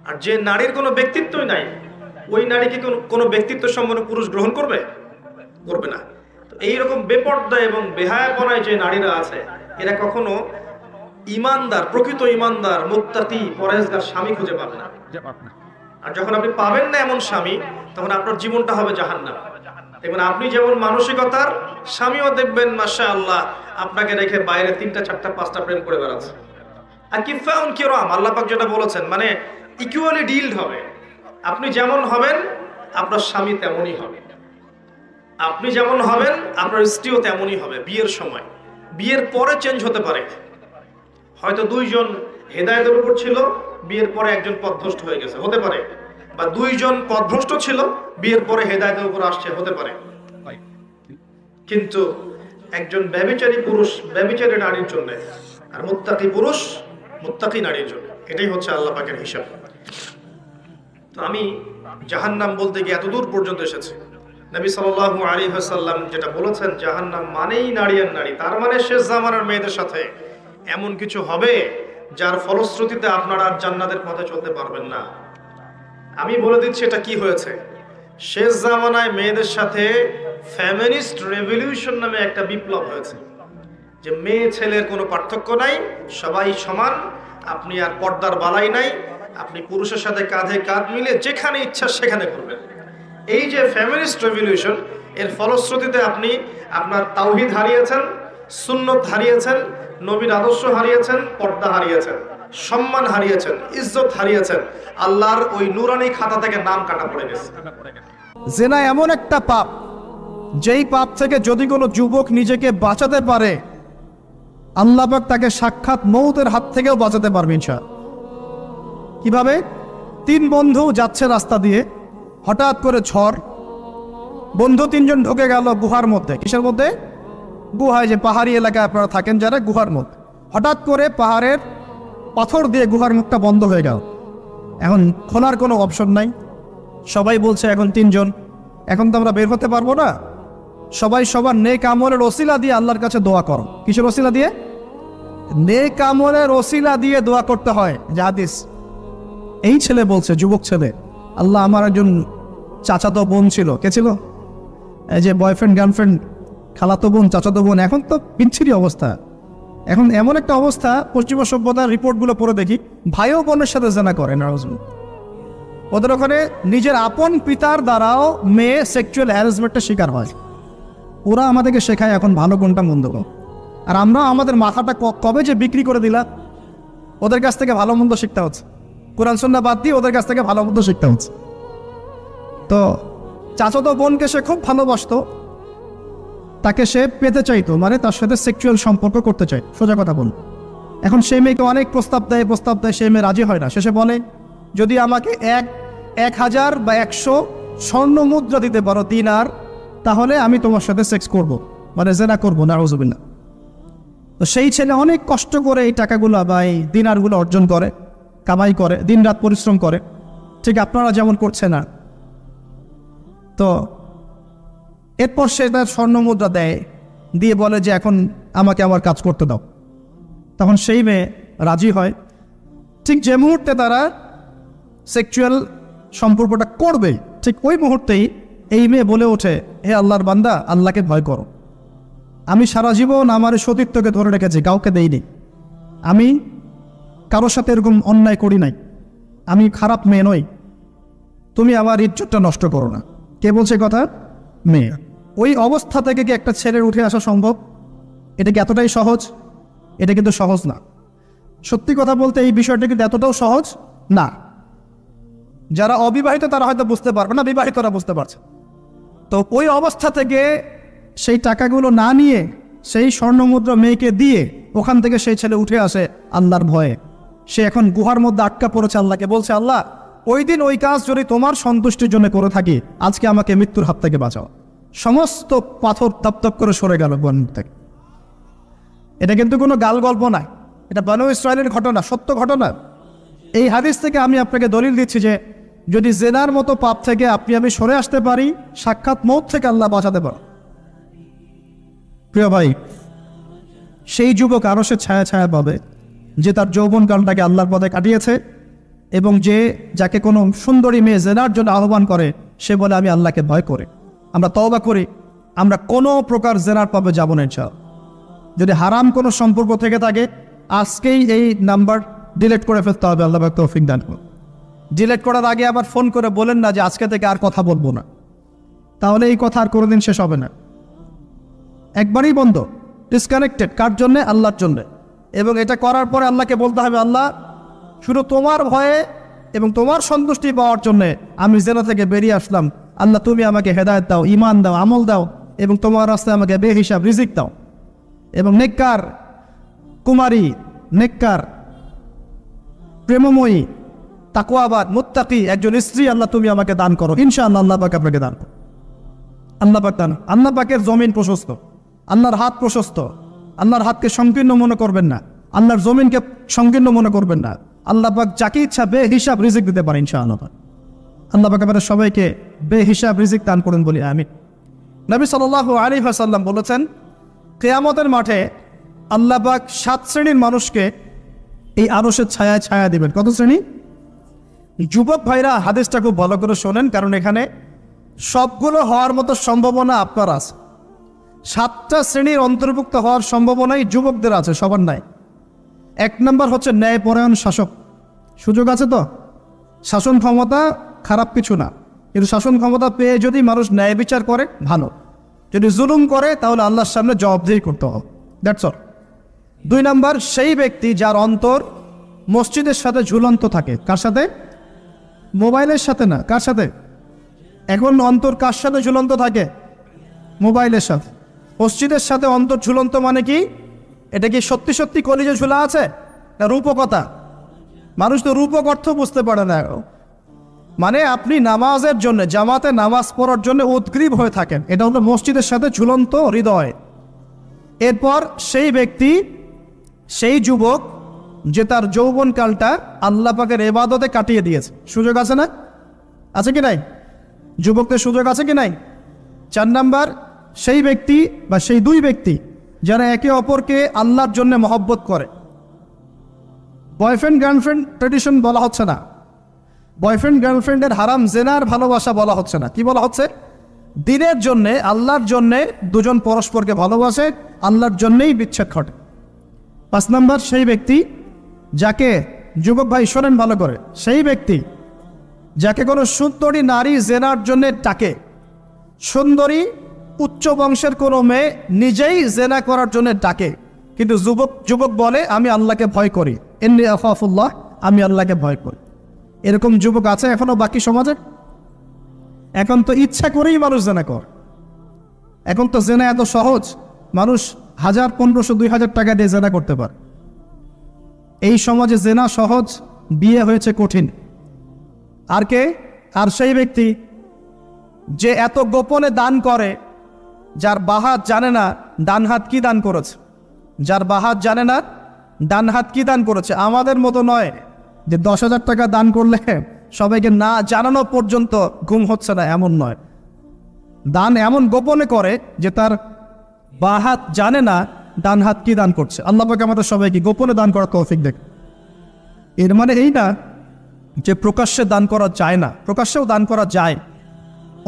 আর যে নারীর কোনো ব্যক্তিত্বই নাই, ওই নারীকে কোনো ব্যক্তিত্ব সম্পন্ন পুরুষ গ্রহণ করবে? করবে না। তো এইরকম বেপর্দা এবং বেহায়াপনায় যে নারীরা আছে, এরা কখনো ইমানদার, প্রকৃত ইমানদার, মুত্তাকি, পরহেজগার স্বামী খুঁজে পাবে না। আর যখন আপনি পাবেন না এমন স্বামী, তখন আপনার জীবনটা হবে জাহান্নাম। দেখবেন আপনি যেমন মানসিকতার, স্বামীও দেখবেন মাশাআল্লাহ আপনাকে রেখে বাইরে 3টা 4টা 5টা প্রেম করে বেড়াচ্ছে। আর কিফাউন কিরাম, আল্লাহ পাক যেটা বলেছেন, মানে ইকুয়ালি ডিলড হবে। আপনি যেমন হবেন আপনার স্বামী তেমনই হবে, আপনি যেমন হবেন আপনার স্ত্রীও তেমনই হবে। বিয়ের সময়, বিয়ের পরে চেঞ্জ হতে পারে। হয়তো 2 জন হেদায়েতের উপর ছিল, বিয়ের পরে একজন পথভ্রষ্ট হয়ে গেছে, হতে পারে। বা 2 জন পথভ্রষ্ট ছিল, বিয়ের পরে হেদায়েতের উপর আসছে, হতে পারে। কিন্তু একজন ব্যভিচারী পুরুষ ব্যভিচারী নারীর জন্য, আর মুত্তাকি পুরুষ মুত্তাকি নারীর জন্য। এটাই হচ্ছে আল্লাহ পাকের হিসাব। তো আমি জাহান্নাম বলতে গিয়ে এত দূর পর্যন্ত এসেছি। নবী সাল্লাল্লাহু আলাইহি ওয়াসাল্লাম যেটা বলেছেন, জাহান্নাম মানেই নারী আর নারী। তার মানে শেষ জামানার মেয়েদের সাথে এমন কিছু হবে যার ফলশ্রুতিতে আপনারা আর জান্নাতের পথে চলতে পারবেন না। আমি বলে দিচ্ছি এটা কি হয়েছে। শেষ জামানায় মেয়েদের সাথে ফেমিনিস্ট রেভলিউশন নামে একটা বিপ্লব হয়েছে, যে মেয়ে ছেলের কোনো পার্থক্য নাই, সবাই সমান, আপনি আর পর্দার বালাই নাই, আপনি পুরুষের সাথে কাঁধে কাঁধ মিলে যেখানে ইচ্ছা সেখানে করবেন। এই যে ফেমিনিস্ট রেভলিউশন, এর ফলশ্রুতিতে আপনি আপনার তাওহীদ হারিয়েছেন, সুন্নত হারিয়েছেন, নবীর আদর্শ হারিয়েছেন, পর্দা হারিয়েছেন, সম্মান হারিয়েছেন, ইজ্জত হারিয়েছেন, আল্লাহর ওই নুরানি খাতা থেকে নাম কাটা পড়ে গেছে। জিনা এমন একটা পাপ, যেই পাপ থেকে যদি কোনো যুবক নিজেকে বাঁচাতে পারে, আল্লাহ পাক তাকে সাক্ষাৎ মৌতের হাত থেকেও বাঁচাতে পারবে ইনশাআল্লাহ। কিভাবে? 3 বন্ধু যাচ্ছে রাস্তা দিয়ে, হঠাৎ করে ঝড়, বন্ধু 3 জন ঢুকে গেল গুহার মধ্যে। কিসের মধ্যে? গুহায়, যে পাহাড়ি এলাকায় আপনারা থাকেন যারা, গুহার মধ্যে। হঠাৎ করে পাহাড়ের পাথর দিয়ে গুহার মুখটা বন্ধ হয়ে গেল। এখন খোলার কোনো অপশন নাই। সবাই বলছে এখন 3 জন, এখন তো আমরা বের হতে পারবো না, সবাই সবার নেক আমলের ওসিলা দিয়ে আল্লাহর কাছে দোয়া করো। কিসের ওসিলা দিয়ে? নেক আমলের ওসিলা দিয়ে দোয়া করতে হয়। যে হাদিস, এই ছেলে বলছে, যুবক ছেলে, আল্লাহ আমার একজন চাচাতো বোন ছিল। কে ছিল? এই যে বয়ফ্রেন্ড গার্লফ্রেন্ড, খালাতো বোন, চাচাতো বোন। এখন তো বিচ্ছিরি অবস্থা। এখন এমন একটা অবস্থা, পশ্চিমা সভ্যতার রিপোর্টগুলো পড়ে দেখি, ভাইও বোনের সাথে জেনা করে। ওদের ওখানে নিজের আপন পিতার দ্বারাও মেয়ে সেক্সুয়াল হ্যারাসমেন্টের শিকার হয়। ওরা আমাদেরকে শেখায় এখন ভালো কোনটা মন্দ কোন। আর আমরা আমাদের মাথাটা কবে যে বিক্রি করে দিলাম, ওদের কাছ থেকে ভালো মন্দ শিখতে হচ্ছে। কোরআন সুন্নাহ বাদ দিয়ে ওদের কাছ থেকে ভালো মন্দ শিখতে হচ্ছে। তো চাচাতো বোনকে সে খুব ভালোবাসতো, তাকে সে পেতে চাইতো, মানে তার সাথে সেক্সুয়াল সম্পর্ক করতে চাই, সোজা কথা বল। এখন সেই মেয়েকে অনেক প্রস্তাব দেয়, সেই মেয়ে রাজি হয় না। শেষে বলে, যদি আমাকে 1000 বা 100 স্বর্ণ মুদ্রা দিতে পারো, দিনার, তাহলে আমি তোমার সাথে সেক্স করব, মানে জেনা করবো, নাউজুবিল্লাহ। তো সেই ছেলে অনেক কষ্ট করে এই টাকাগুলো বা এই দিনারগুলো অর্জন করে, কামাই করে, দিনরাত পরিশ্রম করে, ঠিক আপনারা যেমন করছে না। তো এরপর সে তার স্বর্ণ মুদ্রা দেয়, দিয়ে বলে যে এখন আমাকে আমার কাজ করতে দাও। তখন সেই মেয়ে রাজি হয়। ঠিক যে মুহূর্তে তারা সেক্সুয়াল সম্পর্কটা করবে, ঠিক ওই মুহূর্তেই এই মেয়ে বলে ওঠে, হে আল্লাহর বান্দা, আল্লাহকে ভয় করো। আমি সারা জীবন আমার সতীত্বকে ধরে রেখেছি, কাউকে দেইনি, আমি কারোর সাথে এরকম অন্যায় করি নাই, আমি খারাপ মেয়ে নই, তুমি আমার ইজ্জতটা নষ্ট করো না। কে বলছে কথা? মেয়ে। ওই অবস্থা থেকে কি একটা ছেলের উঠে আসা সম্ভব? এটা কি এতটাই সহজ? এটা কিন্তু সহজ না। সত্যি কথা বলতে এই বিষয়টা কিন্তু এতটাও সহজ না। যারা অবিবাহিত তারা হয়তো বুঝতে পারবে না, বিবাহিতরা বুঝতে পারছে। তো ওই অবস্থা থেকে সেই টাকাগুলো না নিয়ে সেই স্বর্ণমুদ্রা মেয়েকে দিয়ে ওখান থেকে সেই ছেলে উঠে আসে আল্লাহর ভয়ে। সে এখন গুহার মধ্যে আটকা পড়েছে, আল্লাহকে বলছে, আল্লাহ ওই দিন ওই কাজ যদি তোমার সন্তুষ্টির জন্য করে থাকি, আজকে আমাকে মৃত্যুর হাত থেকে বাঁচাও। সমস্ত পাথর তপ করে সরে গেল বন থেকে। এটা কিন্তু কোনো গাল গল্প নয়, এটা বনু ইসরায়েলের ঘটনা, সত্য ঘটনা। এই হাদিস থেকে আমি আপনাকে দলিল দিচ্ছি যে যদি জেনার মতো পাপ থেকে আমি সরে আসতে পারি, সাক্ষাৎ মৌত থেকে আল্লাহ বাঁচাতে পারে। প্রিয় ভাই, সেই যুবক আরো সে ছায়া ছায়া পাবে যে তার যৌবনকালটাকে আল্লাহর পথে কাটিয়েছে, এবং যাকে কোনো সুন্দরী মেয়ে জেনার জন্য আহ্বান করে, সে বলে আমি আল্লাহকে ভয় করে। আমরা তওবা করি, আমরা কোনো প্রকার জেনার পাবে যাব না ইনশাআল্লাহ। যদি হারাম কোনো সম্পর্ক থেকে থাকে, আজকেই এই নাম্বার ডিলিট করে ফেলতে হবে। আল্লাহ পাক তৌফিক দান করুন। ডিলিট করার আগে আবার ফোন করে বলেন না যে আজকে থেকে আর কথা বলবো না, তাহলে এই কথা আর কোনোদিন শেষ হবে না। একবারই বন্ধ, ডিসকানেক্টেড। কার জন্যে? আল্লাহর জন্যে। এবং এটা করার পরে আল্লাহকে বলতে হবে, আল্লাহ শুধু তোমার ভয়ে এবং তোমার সন্তুষ্টি পাওয়ার জন্যে আমি জেনা থেকে বেরিয়ে আসলাম। আল্লাহ তুমি আমাকে হেদায়েত দাও, ইমান দাও, আমল দাও, এবং তোমার রাস্তায় আমাকে বেহিসাব রিজিক দাও। এবং নেককার কুমারী, নেককার প্রেমময়ী, তাকওয়াবাদ, মুত্তাকি একজন স্ত্রী আল্লাহ তুমি আমাকে দান করো। ইনশাআল্লাহ আল্লাহ পাক আপনাকে দান করো। আল্লাহ পাক দান। আল্লাহ পাকের জমিন প্রশস্ত, আল্লাহর হাত প্রশস্ত। আল্লাহর হাতকে সংকীর্ণ মনে করবেন না, আল্লাহর জমিনকে সংকীর্ণ মনে করবেন না। আল্লাহ পাক যাকে ইচ্ছা বেহিসাব রিজিক দিতে পারে ইনশাআল্লাহ। আল্লাহ পাক আমাদের সবাইকে বেহিসাব রিজিক দান করুন বলি আমিন। নবী সাল্লাল্লাহু আলাইহি ওয়াসাল্লাম বলেছেন, কিয়ামতের মাঠে আল্লাহ পাক 7 শ্রেণীর মানুষকে এই আরশের ছায়ায় ছায়া দিবেন। কত শ্রেণী? যুবক ভাইরা হাদিসটা খুব ভালো করে শোনেন, কারণ এখানে সবগুলো হওয়ার মতো সম্ভাবনা আপনার আছে। 7টা শ্রেণীর অন্তর্ভুক্ত হওয়ার সম্ভাবনাই যুবকদের আছে, সবার নাই। 1 নম্বর হচ্ছে ন্যায়পরায়ণ শাসক। সুযোগ আছে তো? শাসন ক্ষমতা খারাপ কিছু না, কিন্তু শাসন ক্ষমতা পেয়ে যদি মানুষ ন্যায় বিচার করে ভালো, যদি জুলুম করে তাহলে আল্লাহর সামনে জবাবদিহি করতে হবে। That's all. 2 নম্বর সেই ব্যক্তি যার অন্তর মসজিদের সাথে ঝুলন্ত থাকে। কার সাথে? মোবাইলের সাথে না। কার সাথে? এখন অন্তর কার সাথে ঝুলন্ত থাকে? মোবাইলের সাথে। মসজিদের সাথে অন্তর ঝুলন্ত মানে কি? এটা কি সত্যি সত্যি কলিজে ঝুলা আছে না রূপকথা? মানুষ তো রূপক অর্থ বুঝতে পারে না। মানে আপনি নামাজের জন্য, জামাতে নামাজ পড়ার জন্য উদ্গ্রীব হয়ে থাকেন, এটা হলো মসজিদের সাথে ঝুলন্ত হৃদয়। এরপর সেই ব্যক্তি, সেই যুবক যে তার যৌবনকালটা আল্লাহ পাকের ইবাদতে কাটিয়ে দিয়েছে। সুযোগ আছে না? আছে কি নাই? যুবকদের সুযোগ আছে কি নাই? 4 নাম্বার সেই ব্যক্তি বা সেই 2 ব্যক্তি যারা একে অপরকে আল্লাহর জন্য মহব্বত করে। বয়ফ্রেন্ড গার্লফ্রেন্ড ট্রেডিশন বলা হচ্ছে না, বয়ফ্রেন্ড গার্লফ্রেন্ডের হারাম জেনার ভালোবাসা বলা হচ্ছে না। কি বলা হচ্ছে? দিনের জন্যে, আল্লাহর জন্যে দুজন পরস্পরকে ভালোবাসে, আল্লাহর জন্যেই বিচ্ছেদ ঘটে। 5 নাম্বার সেই ব্যক্তি যাকে, যুবক ভাই শোনেন ভালো করে, সেই ব্যক্তি যাকে কোনো সুন্দরী নারী জেনার জন্যে ডাকে। সুন্দরী উচ্চ বংশের কোনো মেয়ে নিজেই জেনা করার জন্য ডাকে, কিন্তু যুবক বলে আমি আল্লাহকে ভয় করি, ইন্নী আখাফুল্লাহ, আমি আল্লাহকে ভয় করি। এরকম যুবক আছে এখনো বাকি সমাজে? এখন তো ইচ্ছা করেই মানুষ জেনা কর। এখন তো জেনা এত সহজ, মানুষ 1000, 1500, 2000 টাকা দিয়ে জেনা করতে পারে। এই সমাজে জেনা সহজ, বিয়ে হয়েছে কঠিন। আর কে? আর সেই ব্যক্তি যে এত গোপনে দান করে, যার বাহাত জানে না ডান হাত কি দান করেছে, যার বাহাত জানে না ডান হাত কি দান করেছে। আমাদের মতো নয় যে 10,000 টাকা দান করলে সবাইকে না জানানো পর্যন্ত ঘুম হচ্ছে না, এমন নয়। দান এমন গোপনে করে যে তার বাহাত জানে না ডান হাত কি দান করছে। আল্লাহ পাক আমাদের সবাইকে গোপনে দান করার তৌফিক দেখ। এর মানে এই না যে প্রকাশ্যে দান করা যায় না, প্রকাশ্যেও দান করা যায়।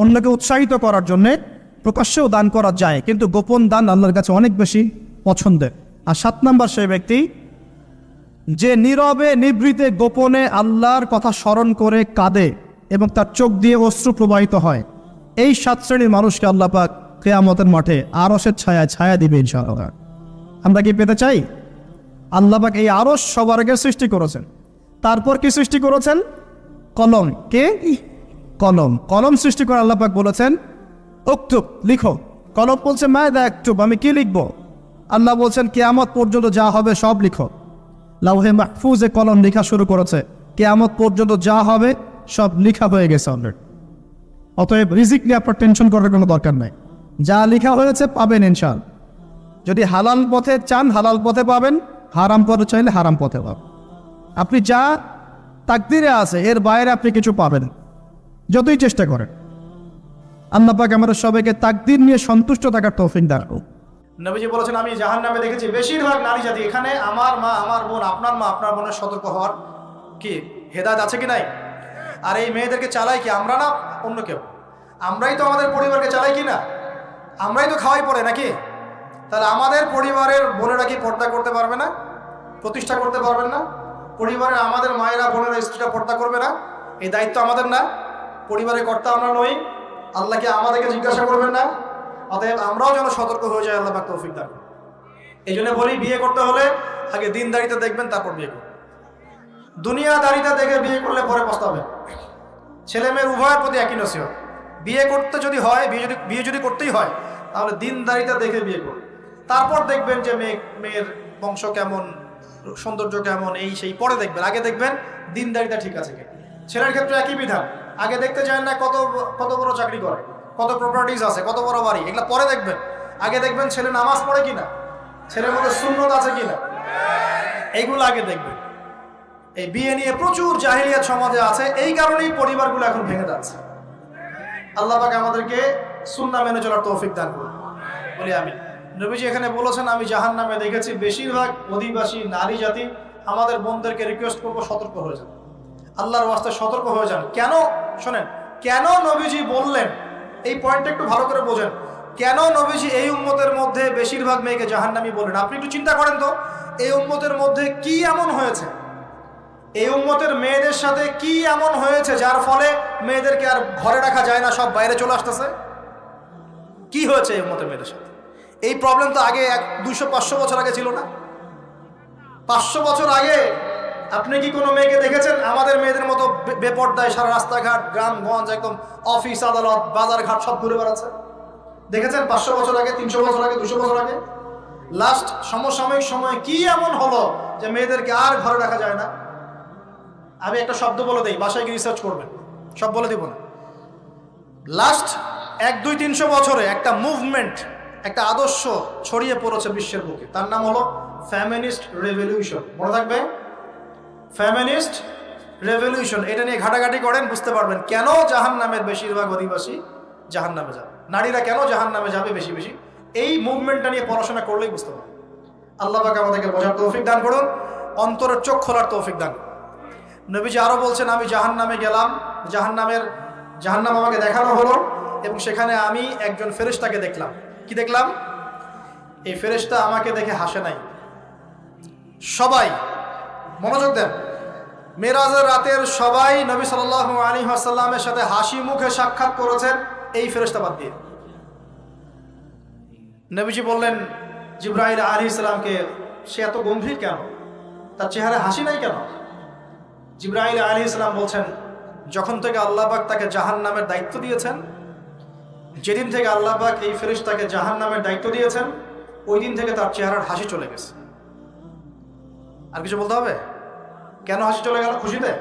অন্যকে উৎসাহিত করার জন্যে প্রকাশ্যেও দান করা যায়, কিন্তু গোপন দান আল্লাহর কাছে অনেক বেশি পছন্দের। আর 7 নম্বর সেই ব্যক্তি যে নীরবে নিভৃতে গোপনে আল্লাহর কথা স্মরণ করে কাঁদে এবং তার চোখ দিয়ে অশ্রু প্রবাহিত হয়। এই 7 শ্রেণীর মানুষকে আল্লাহ পাক কিয়ামতের মাঠে আরশের ছায়া দিবে ইনশাআল্লাহ। আমরা কি পেতে চাই? আল্লাহ পাক এই আরশ সবার আগে সৃষ্টি করেছেন। তারপর কি সৃষ্টি করেছেন? কলম। কে? কলম। কলম সৃষ্টি করে আল্লাহ পাক বলেছেন উকতুব, লিখো। কলম বলছে মাযা আকতুব, আমি কি লিখবো? আল্লাহ বলছেন কিয়ামত পর্যন্ত যা হবে সব লিখো। লাউহে মাহফুজে কলম লেখা শুরু করেছে, কিয়ামত পর্যন্ত যা হবে সব লেখা হয়ে গেছে অলরেডি। অতএব রিজিক নিয়ে আপনার টেনশন করার কোনো দরকার নাই, যা লেখা হয়েছে পাবেন ইনশাআল্লাহ। যদি হালাল পথে চান হালাল পথে পাবেন, হারাম পথে চাইলে হারাম পথে পাবেন। আপনি যা তাকদিরে আছে এর বাইরে আপনি কিছু পাবেন যতই চেষ্টা করেন। আল্লাহ পাক আমাদের সবাইকে তাকদির নিয়ে সন্তুষ্ট থাকার তৌফিক দান করুন। নবীজি বলেছেন আমি জাহান্নামে দেখেছি বেশিরভাগ নারী জাতি। এখানে আমার মা, আমার বোন, আপনার মা, আপনার বোনের সতর্ক হওয়ার কি হেদায়েত আছে কি নাই? আর এই মেয়েদেরকে চালাই কি আমরা না অন্য কেউ? আমরাই তো আমাদের পরিবারকে চালাই কি না? আমরাই তো খাওয়াই পড়ে নাকি? তাহলে আমাদের পরিবারের বোনেরা কি পর্দা করতে পারবে না? প্রতিষ্ঠা করতে পারবেন না? পরিবারের আমাদের মায়েরা, বোনেরা, স্ত্রীরা পর্দা করবে না? এই দায়িত্ব আমাদের না? পরিবারের কর্তা আমরা নই? আল্লাহকে আমাদেরকে জিজ্ঞাসা করবেন না? অতএব আমরাও যেন সতর্ক হয়ে যাই, আল্লাহ পাক তৌফিক দান। এই জন্য বলি বিয়ে করতে হলে আগে দিনদারিতা দেখবেন, তারপর বিয়ে করবেন। দুনিয়াদারিতা দেখে বিয়ে করলে পরে পস্তাবেন। ছেলে মেয়ের উভয়ের প্রতি একই নসিহত, বিয়ে করতে যদি হয়, বিয়ে যদি করতেই হয় তাহলে দিনদারিতা দেখে বিয়ে করুন। তারপর দেখবেন যে মেয়ের বংশ কেমন, সৌন্দর্য কেমন, এই সেই পরে দেখবেন। আগে দেখবেন দিনদারিতা ঠিক আছে কিনা। ছেলের ক্ষেত্রে একই বিধান, আগে দেখতে চান না কত বড় চাকরি করে, কত প্রপার্টিজ আছে, কত বড় বাড়ি, এগুলো পরে দেখবেন। আগে দেখবেন ছেলে নামাজ পড়ে কিনা, ছেলের মধ্যে সুন্নত আছে কিনা, এইগুলো আগে দেখবেন। এই বিয়ে নিয়ে প্রচুর জাহিলিয়াত সমাজে আছে, এই কারণেই পরিবারগুলো এখন ভেঙে যাচ্ছে। আল্লাহ পাক আমাদেরকে সুন্নাহ মেনে চলার তৌফিক দান করুন, বলি আমিন। নবীজি এখানে বলেছেন আমি জাহান্নামে দেখেছি বেশিরভাগ অধিবাসী নারী জাতি। আমাদের বোনদেরকে রিকোয়েস্ট করবো সতর্ক হয়ে যান, আল্লাহর ওয়াস্তে সতর্ক হয়ে যান। কেন শোনেন, কেন নবীজি বললেন এই পয়েন্টটা একটু ভালো করে বোঝেন। কেন নবীজি এই উম্মতের মধ্যে বেশিরভাগ মেয়েকে জাহান্নামী বললেন? আপনি একটু চিন্তা করেন তো, এই উম্মতের মধ্যে কি এমন হয়েছে, এই উম্মতের মেয়েদের সাথে কি এমন হয়েছে যার ফলে মেয়েদেরকে আর ঘরে রাখা যায় না, সব বাইরে চলে আসতেছে? কি হয়েছে এই উম্মতের মেয়েদের সাথে? এই প্রবলেম তো আগে 200-500 বছর আগে ছিল না। 500 বছর আগে আপনি কি কোনো মেয়েকে দেখেছেন আমাদের মেয়েদের মতো বেপর্দায় সারা রাস্তাঘাট, গ্রামগঞ্জ, একদম অফিস আদালত, বাজার ঘাট সব ঘুরে বেড়াচ্ছে? দেখেছেন 500 বছর আগে, 300 বছর আগে, 200 বছর আগে? লাস্ট সমসাময়িক সময়ে কি এমন হলো যে মেয়েদেরকে আর ঘরে রাখা যায় না? আমি একটা শব্দ বলে দিই, বাসায় গিয়ে রিসার্চ করবেন, সব বলে দিব না। লাস্ট 100-200-300 বছরে একটা মুভমেন্ট, একটা আদর্শ ছড়িয়ে পড়েছে বিশ্বের বুকে, তার নাম হলো ফেমিনিস্ট রেভলিউশন। মনে থাকবে, ফেমিনিস্ট রেভলিউশন। এটা নিয়ে ঘাটাঘাটি করেন, বুঝতে পারবেন কেন জাহান্নামের বেশিরভাগ অধিবাসী জাহান্নামে যাবে, নারীরা কেন জাহান্নামে যাবে বেশি বেশি। এই মুভমেন্টটা নিয়ে পড়াশোনা করলেই বুঝতে পারবেন। আল্লাহ পাক আমাদেরকে বোঝার তৌফিক দান করুন, অন্তরের চোখ খোলার তৌফিক দান করুন। নবীজি আরো বলছেন আমি জাহান্নামে গেলাম, জাহান্নাম আমাকে দেখানো হলো এবং সেখানে আমি একজন ফেরেশতাকে দেখলাম। কি দেখলাম? এই ফেরেশতা আমাকে দেখে হাসে নাই। সবাই মনোযোগ দেন, মেরাজের রাতের সবাই নবী সাল্লাল্লাহু আলাইহি ওয়াসাল্লামের সাথে হাসি মুখে সাক্ষাৎ করেছেন এই ফেরেশতা বাদ দিয়ে। নবীজি বললেন জিবরাইল আলাইহিস সালামকে, সে এত গম্ভীর কেন, তার চেহারায় হাসি নাই কেন? জিবরাইল আলাইহিস সালাম বলছেন যখন থেকে আল্লাহ পাক তাকে জাহান্নামের দায়িত্ব দিয়েছেন, যেদিন থেকে আল্লাহ পাক এই ফেরেশতাকে জাহান্নামের দায়িত্ব দিয়েছেন, ওই দিন থেকে তার চেহারার হাসি চলে গেছে। আর কিছু বলতে হবে? কেন হাসি চলে গেল? খুশিতে?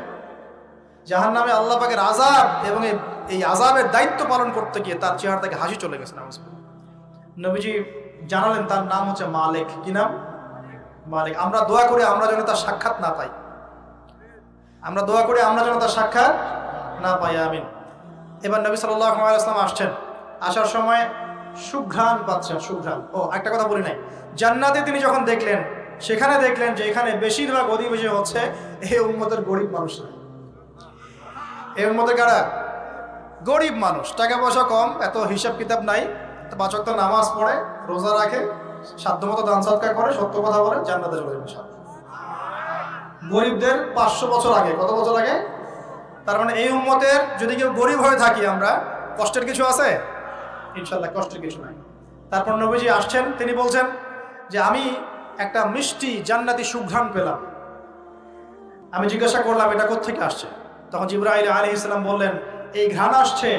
জাহান্নামে আল্লাহ পাকের আযাব এবং এই আযাবের দায়িত্ব পালন করতে গিয়ে তার চেহারা থেকে হাসি চলে গেছে। নবীজি জানালেন তার নাম হচ্ছে মালিক। কি নাম? মালিক। আমরা দোয়া করি আমরা যেন তার সাক্ষাৎ না পাই, আমরা দোয়া করি আমরা যেন তার সাক্ষাৎ না পাই, আমিন। এবার নবী সাল্লাল্লাহু আলাইহি ওয়াসাল্লাম আসছেন, আসার সময় সুঘ্রাণ পাচ্ছেন, সুঘ্রাণ। ও একটা কথা বলি নাই, জান্নাতে তিনি যখন দেখলেন, সেখানে দেখলেন যে এখানে বেশিরভাগ অধিবেশী হচ্ছে এই উম্মতের গরিব মানুষরা। এই উম্মতের কারা? গরিব মানুষ, টাকা পয়সা কম, এত হিসাব কিতাব নাই, পাঁচ ওয়াক্ত নামাজ পড়ে, রোজা রাখে, সাধ্যমতো দান সদকা করে, সত্য কথা বলে, জান্নাতে চলে যাবে সব। গরিবদের 500 বছর আগে, কত বছর আগে? তার মানে এই উম্মতের যদি কেউ গরিব হয়ে থাকি আমরা, কষ্টের কিছু আছে? ইনশাল্লাহ কষ্টের কিছু নাই। তারপর নবীজি আসছেন, তিনি বলছেন যে আমি একটা মিষ্টি জান্নাতি সুঘ্রাণ পেলাম। আমি জিজ্ঞাসা করলাম এটা কোত্থেকে আসছে? তখন জিবরাইল আলাইহিস সালাম বললেন এই ঘ্রাণ আসছে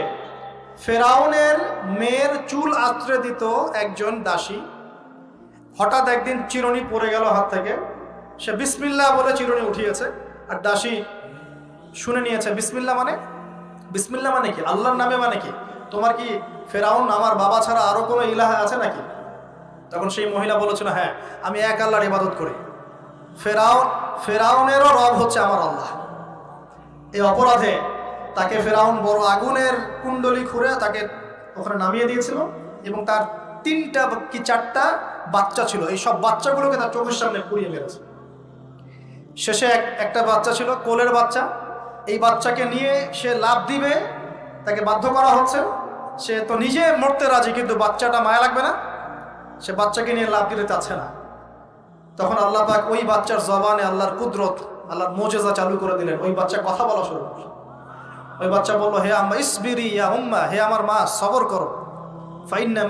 ফেরাউনের মেয়ের চুল আঁচড়ে দিত একজন দাসী। হঠাৎ একদিন চিরুনি পড়ে গেল হাত থেকে, সে বিসমিল্লাহ বলে চিরুনি উঠিয়েছে, আর দাসী শুনে নিয়েছে বিসমিল্লাহ মানে? বিসমিল্লাহ মানে কি? আল্লাহর নামে মানে কি? তোমার কি ফেরাউন আমার বাবা ছাড়া আরো কোনো ইলাহ আছে নাকি? তখন সেই মহিলা বলেছিল হ্যাঁ, আমি এক আল্লাহর ইবাদত করি, ফেরাউনেরও রব হচ্ছে আমার আল্লাহ। এই অপরাধে তাকে ফেরাউন বড় আগুনের কুণ্ডলি খুঁড়ে তাকে ওখানে নামিয়ে দিয়েছিল, এবং তার 3টা কি 4টা বাচ্চা ছিল, এই সব বাচ্চাগুলোকে তার চোখের সামনে পুড়িয়ে মেরেছে। শেষে একটা বাচ্চা ছিল, কোলের বাচ্চা, এই বাচ্চাকে নিয়ে সে লাফ দিবে, তাকে বাধ্য করা হচ্ছে, সে তো নিজে মরতে রাজি, কিন্তু বাচ্চাটা মায়া লাগবে না, সে বাচ্চাকে নিয়ে লাফ দিতে চাচ্ছে না। তখন আল্লাহ পাক ওই বাচ্চার জবানে আল্লাহর কুদরত, আল্লাহর মুজিজা চালু করে দিলেন। ওই বাচ্চা কথা বলা শুরু করল। ওই বাচ্চা বলল হে আম্মা ইসবিরি ইয়া উম্মা, হে আমার মা সবর করো, ফাইন্না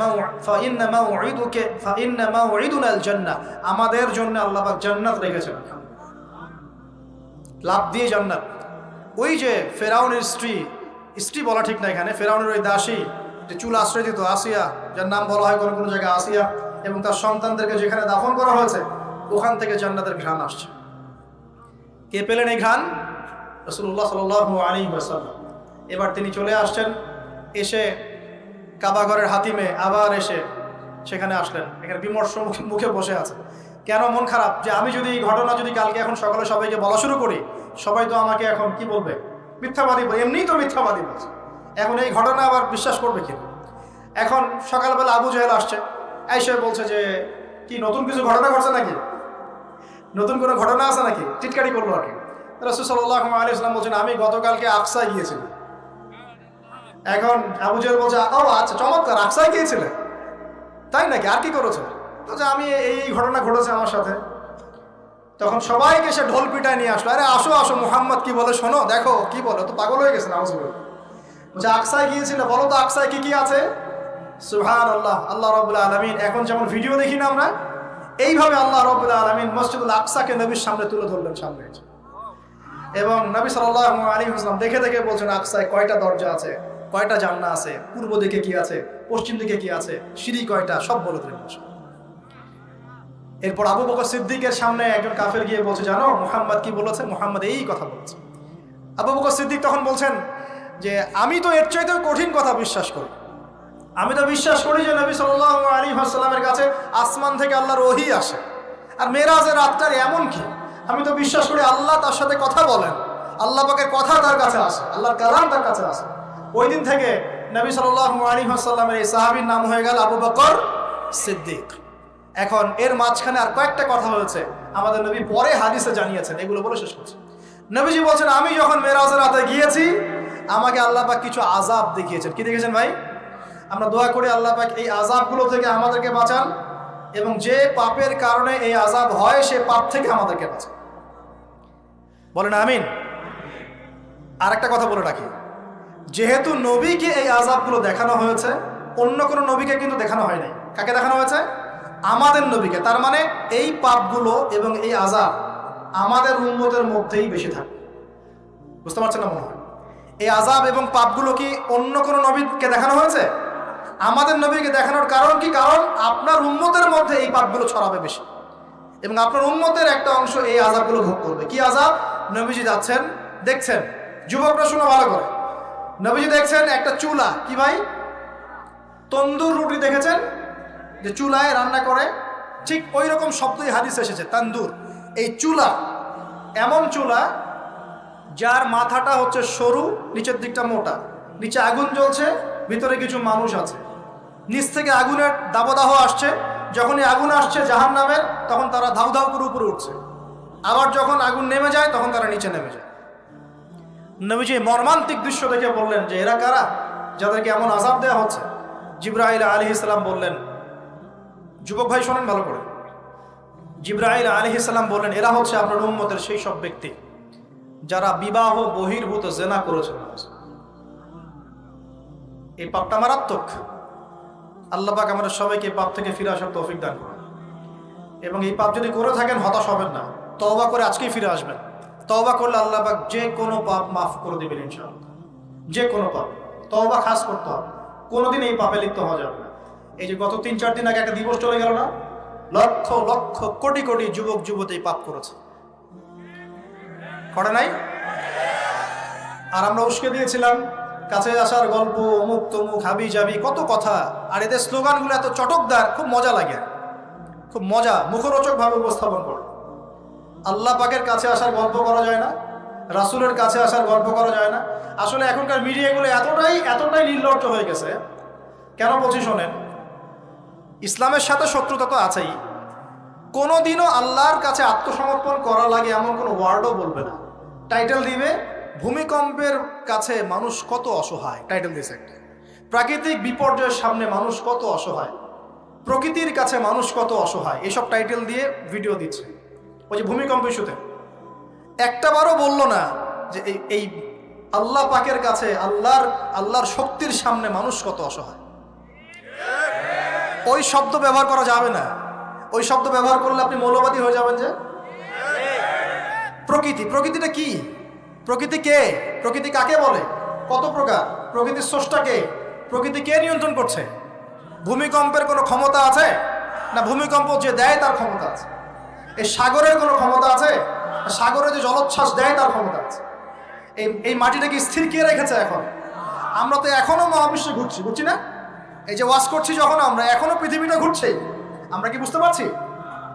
মাউইদুনাল জান্নাহ, আমাদের জন্য আল্লাহ পাক জান্নাত রেখেছেন। লাভ দিয়ে জান্নাত। ওই যে ফেরাউনের স্ত্রী বলা ঠিক না এখানে, ফেরাউনের ওই দাসী যে চুল আশ্রয় দিত, আসিয়া, যার নাম বলা হয় কোনো কোনো জায়গায় আসিয়া, এবং তার সন্তানদেরকে যেখানে দাফন করা হয়েছে ওখান থেকে জান্নাতের ঘ্রাণ আসছে। কে পেলেন এই ঘ্রাণ? রাসূলুল্লাহ সাল্লাল্লাহু আলাইহি ওয়াসাল্লাম। এবার তিনি চলে আসছেন, এসে কাবা ঘরের হাতিমে আবার এসে সেখানে আসলেন, এখানে বিমর্ষ মুখে বসে আছে। কেন মন খারাপ? যে আমি যদি এই ঘটনা যদি কালকে এখন সকালে সবাইকে বলা শুরু করি, সবাই তো আমাকে এখন কি বলবে? মিথ্যাবাদী বলবে, এমনিই তো মিথ্যাবাদী বলছে, এখন এই ঘটনা আবার বিশ্বাস করবে কি? এখন সকালবেলা আবু জাহেল আসছে, এসে বলছে যে কি নতুন কিছু ঘটনা ঘটছে নাকি, নতুন কোনো ঘটনা আছে নাকি, টিটকারি করলো আর কি। রাসূল সাল্লাল্লাহু আলাইহি ওয়াসাল্লাম বলছেন আমি গতকালকে আকসায় গিয়েছিলাম। এখন আবু জাহেল বলছে ও আচ্ছা চমৎকার, আকসায় গিয়েছিলে, তাই নাকি, আর কি করেছো? তো যে আমি এই ঘটনা ঘটেছে আমার সাথে। তখন সবাইকে সে ঢোল পিটায় নিয়ে আসলো, আরে আসো আসো, মুহাম্মদ কি বলে শোনো, দেখো কি বলে, তো পাগল হয়ে গেছে না। বলছে আকসায় গিয়েছিল, বলো তো আকসায় কি কি আছে? সুবহানাল্লাহ, আল্লাহ রাব্বুল আলামিন এখন যেমন ভিডিও দেখি না আমরা, এইভাবে আল্লাহ রাব্বুল আলামিন মসজিদুল আকসাকে নবীর সামনে তুলে ধরলেন, সামনে। এবং নবী সাল্লাল্লাহু আলাইহি ওয়াসাল্লাম দেখে দেখে বলছেন আকসায় কয়টা দরজা আছে, কয়টা জান্নাত আছে, পূর্ব দিকে কি আছে, পশ্চিম দিকে কি আছে, সিঁড়ি কয়টা, সব বলে দিলেন। এরপর আবু বকর সিদ্দিকের সামনে একজন কাফের গিয়ে বলছে জানো মুহাম্মদ কি বলেছে? মুহাম্মদ এই কথা বলেছে। আবু বকর সিদ্দিক তখন বলছেন যে আমি তো এর চাইতেও কঠিন কথা বিশ্বাস করি, আমি তো বিশ্বাস করি যে নবী সাল্লাল্লাহু আলাইহি ওয়াসাল্লামের কাছে আসমান থেকে আল্লাহর ওহী আসে, আর মেরাজের রাতটা এমন কি, আমি তো বিশ্বাস করি আল্লাহ তার সাথে কথা বলেন, আল্লাহ পাকের কথা তার কাছে আসে, আল্লাহর কালাম তার কাছে আসে। ওই দিন থেকে নবী সাল্লাল্লাহু আলাইহি ওয়াসাল্লামের এই সাহাবীর নাম হয়ে গেল আবু বকর সিদ্দিক। এখন এর মাঝখানে আর কয়েকটা কথা হয়েছে, আমাদের নবী পরে হাদিসে জানিয়েছেন, এগুলো বলে শেষ করছি। নবীজি বলছেন আমি যখন মেরাজের রাতে গিয়েছি আমাকে আল্লাহ পাক কিছু আযাব দেখিয়েছেন। কি দেখেছেন ভাই? আমরা দোয়া করি আল্লাহ পাক এই আযাবগুলো থেকে আমাদেরকে বাঁচান, এবং যে পাপের কারণে এই আযাব হয় সে পাপ থেকে আমাদেরকে বাঁচান, বলেন আমিন। আর একটা কথা বলে রাখি, যেহেতু নবীকে এই আযাবগুলো দেখানো হয়েছে, অন্য কোনো নবীকে কিন্তু দেখানো হয় নাই। কাকে দেখানো হয়েছে? আমাদের নবীকে। তার মানে এই পাপগুলো এবং এই আযাব আমাদের উম্মতের মধ্যেই বেশি থাকে। বুঝতে পারছেন না মনে হয়? এই আযাব এবং পাপগুলো কি অন্য কোনো নবীকে দেখানো হয়েছে? আমাদের নবীকে দেখানোর কারণ কি? কারণ আপনার উম্মতের মধ্যে এই পাপগুলো ছড়াবে বেশি এবং আপনার উম্মতের একটা অংশ এই আযাবগুলো ভোগ করবে। কি আযাব? নবীজি যাচ্ছেন, দেখছেন, যুবকরা শুনে ভালো করে, নবীজি দেখছেন একটা চুলা, কি ভাই, তন্দুর রুটি দেখেছেন যে চুলায় রান্না করে, ঠিক ওই রকম শব্দই হাদিসে এসেছে, তান্দুর। এই চুলা এমন চুলা যার মাথাটা হচ্ছে সরু, নিচের দিকটা মোটা, নিচে আগুন জ্বলছে, ভিতরে কিছু মানুষ আছে, নিচ থেকে আগুনের দাবদাহ আসছে, যখনই আগুন আসছে জাহান্নামের তখন তারা ধাউ ধাউ করে উপরে উঠছে, আবার যখন আগুন নেমে যায় তখন তারা নিচে নেমে যায়। নবীজি মর্মান্তিক দৃশ্য দেখে বললেন যে এরা কারা যাদেরকে এমন আযাব দেওয়া হচ্ছে? জিবরাইল আলাইহিস সালাম বললেন, যুবক ভাই শোনেন ভালো করে, জিবরাইল আলাইহিস সালাম বললেন এরা হচ্ছে আপনার উম্মতের সেই সব ব্যক্তি যারা বিবাহ বহির্ভূত জিনা করেছেন। এই পাপটা মারাত্মক। আল্লাহ পাক আমাদের সবাইকে এই পাপ থেকে ফিরে আসার তৌফিক দান করুন। এবং এই পাপ যদি করে থাকেন হতাশ হবেন না, তওবা করে আজকেই ফিরে আসবেন। তওবা করলে আল্লাহ পাক যে কোনো পাপ মাফ করে দেবেন ইনশাআল্লাহ, যে কোনো পাপ। তওবা খাস করতে হবে, কোনোদিন এই পাপে লিপ্ত হওয়া যাবে না। এই যে গত 3-4 দিন আগে একটা দিবস চলে গেল না, লক্ষ লক্ষ কোটি কোটি যুবক যুবতী পাপ করেছে, করে নাই? আর আমরা উস্কে দিয়েছিলাম কাছে আসার গল্প, অমুক তমুক, হাবি জাবি, কত কথা। আর এদের স্লোগানগুলো এত চটকদার, খুব মজা লাগে, খুব মজা, মুখরোচক ভাবে উপস্থাপন করে। আল্লাহ পাকের কাছে আসার গল্প করা যায় না, রাসূলের কাছে আসার গল্প করা যায় না। আসলে এখনকার মিডিয়াগুলো এতটাই নির্লজ্জ হয়ে গেছে। কেন বলছি শোনেন, ইসলামের সাথে শত্রুতা তো আছেই, কোনোদিনও আল্লাহর কাছে আত্মসমর্পণ করা লাগে এমন কোনো ওয়ার্ডও বলবে না। টাইটেল দিবে ভূমিকম্পের কাছে মানুষ কত অসহায়, টাইটেল দিয়েছে একটা। প্রাকৃতিক বিপর্যয়ের সামনে মানুষ কত অসহায়, প্রকৃতির কাছে মানুষ কত অসহায়, এসব টাইটেল দিয়ে ভিডিও দিচ্ছে। ওই যে ভূমিকম্প ইস্যুতে একটাবারও বললো না যে এই আল্লাহ পাকের কাছে, আল্লাহর শক্তির সামনে মানুষ কত অসহায়। ওই শব্দ ব্যবহার করা যাবে না। ওই শব্দ ব্যবহার করলে আপনি মৌলবাদী হয়ে যাবেন। যে প্রকৃতিটা কি? প্রকৃতি কে? প্রকৃতি কাকে বলে? কত প্রকার? প্রকৃতির স্রষ্টা কে? প্রকৃতি কে নিয়ন্ত্রণ করছে? ভূমিকম্পের কোনো ক্ষমতা আছে না? ভূমিকম্প যে দেয় তার ক্ষমতা আছে। এই সাগরের কোনো ক্ষমতা আছে? সাগরে যে জলোচ্ছ্বাস দেয় তার ক্ষমতা আছে। এই মাটিটাকে স্থির কে রেখেছে? এখন আমরা তো এখনো মহাবিশ্বে ঘুরছি না? এই যে ওয়াজ করছি যখন আমরা, এখনো পৃথিবীটা ঘুরছে। আমরা কি বুঝতে পারছি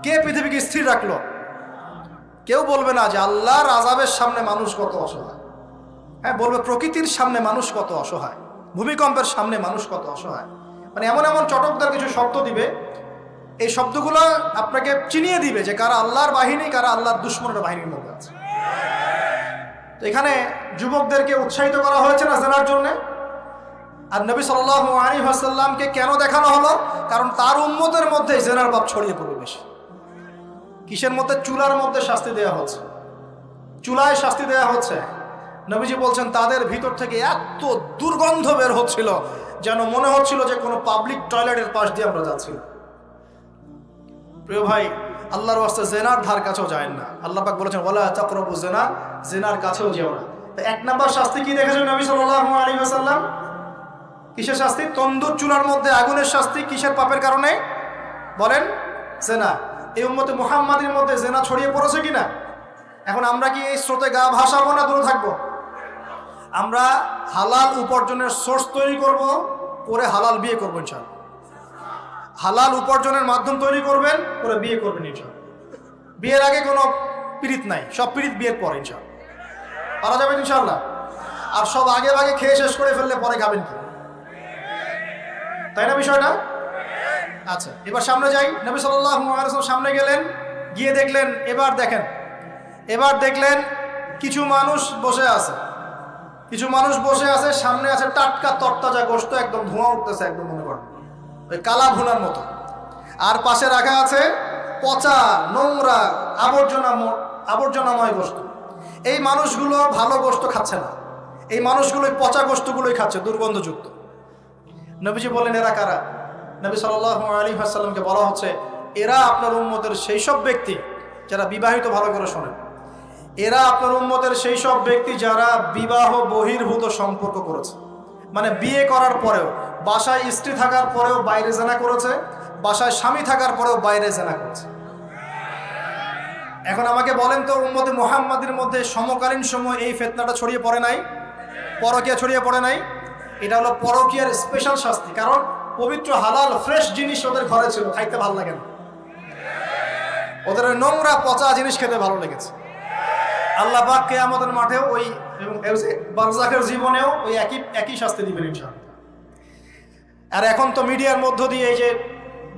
কে পৃথিবীকে স্থির রাখলো? কেউ বলবে না যে আল্লাহর আযাবের সামনে মানুষ কত অসহায়। হ্যাঁ, বলবে প্রকৃতির সামনে মানুষ কত অসহায়, ভূমিকম্পের সামনে মানুষ কত অসহায়। মানে এমন এমন চটকদার কিছু শব্দ দিবে, এই শব্দগুলো আপনাকে চিনিয়ে দিবে যে কারা আল্লাহর বাহিনী, কারা আল্লাহর দুশমনের বাহিনীর মধ্যে আছে। তো এখানে যুবকদেরকে উৎসাহিত করা হয়েছে না জানার জন্য। আর নবী সাল্লাল্লাহু আলাইহি ওয়াসাল্লামকে কেন দেখানো হলো? কারণ তার উম্মতের মধ্যে জিনার পাপ ছড়িয়ে পড়বে বেশি। কিসের মধ্যে? চুলার মধ্যে শাস্তি দেওয়া হচ্ছে, চুলায় শাস্তি দেওয়া হচ্ছে। নবীজি বলছেন তাদের ভিতর থেকে এত দুর্গন্ধ বের হচ্ছিল যেন মনে হচ্ছিল যে কোনো পাবলিক টয়লেটের পাশ দিয়ে আমরা যাচ্ছি। প্রিয় ভাই, আল্লাহর ওয়াস্তে জিনার ধার কাছেও যায় না। আল্লাহ পাক বলেছেন ওয়ালা তাকরাবু জিনা, জিনার কাছেও যেও না। তো এক নাম্বার শাস্তি কি দেখেছেন নবী সাল্লাল্লাহু আলাইহি ওয়াসাল্লাম? কিসের শাস্তি? তন্দুর চুলার মধ্যে আগুনের শাস্তি। কিসের পাপের কারণে? বলেন, জিনা। এই উম্মতে মুহাম্মাদের মধ্যে জিনা ছড়িয়ে পড়েছে কিনা? এখন আমরা কি এই স্রোতে গা ভাসাবো না দূরে থাকবো? আমরা হালাল উপার্জনের সোর্স তৈরি করব, করে হালাল বিয়ে করবো ইনশাআল্লাহ। হালাল উপার্জনের মাধ্যম তৈরি করবেন, করে বিয়ে করবেন ইনশাআল্লাহ। বিয়ের আগে কোনো পীড়িত নাই, সব পীড়িত বিয়ের পর ইনশাআল্লাহ পারা যাবে ইনশাআল্লাহ। আর সব আগে ভাগে খেয়ে শেষ করে ফেললে পরে খাবেন কি? তাই না বিষয়টা? আচ্ছা, এবার সামনে যাই। নবী সাল্লাল্লাহু আলাইহি ওয়াসাল্লাম সামনে গেলেন, গিয়ে দেখলেন, এবার দেখলেন কিছু মানুষ বসে আছে, সামনে আছে টাটকা তরতাজা গোশত, একদম ধোঁয়া উঠতেছে, একদম মনে করেন ওই কালা ভুনার মতো। আর পাশে রাখা আছে পচা নোংরা আবর্জনাময় গোশত। এই মানুষগুলো ভালো গোশত খাচ্ছে না, এই মানুষগুলো পচা গোশতগুলোই খাচ্ছে, দুর্গন্ধযুক্ত। নবীজি বললেন এরা কারা? নবী সাল্লাল্লাহু আলাইহি ওয়াসাল্লামকে বলা হচ্ছে এরা আপনার উম্মতের সেই সব ব্যক্তি যারা বিবাহিত, ভালো করে শোনেন, এরা আপনার উম্মতের সেই সব ব্যক্তি যারা বিবাহ বহির্ভূত সম্পর্ক করেছে, মানে বিয়ে করার পরেও, বাসায় স্ত্রী থাকার পরেও বাইরে জেনা করেছে, বাসায় স্বামী থাকার পরেও বাইরে জেনা করেছে। এখন আমাকে বলেন তো, উম্মতে মুহাম্মাদের মধ্যে সমকালীন সময় এই ফিতনাটা ছড়িয়ে পড়ে নাই? পরকীয়া ছড়িয়ে পড়ে নাই? এটা হলো পরকীয়ার স্পেশাল শাস্তি। কারণ পবিত্র হালাল ফ্রেশ জিনিস ওদের ঘরে ছিল, খাইতে ভালো লাগে না, ওদের ওই নোংরা পচা জিনিস খেতে ভালো লেগেছে। আল্লাহ পাক কিয়ামতের মাঠেও ওই এবং বারজাখের জীবনেও ওই একই শাস্তি দিবেন ইনশাআল্লাহ। আর এখন তো মিডিয়ার মধ্য দিয়ে এই যে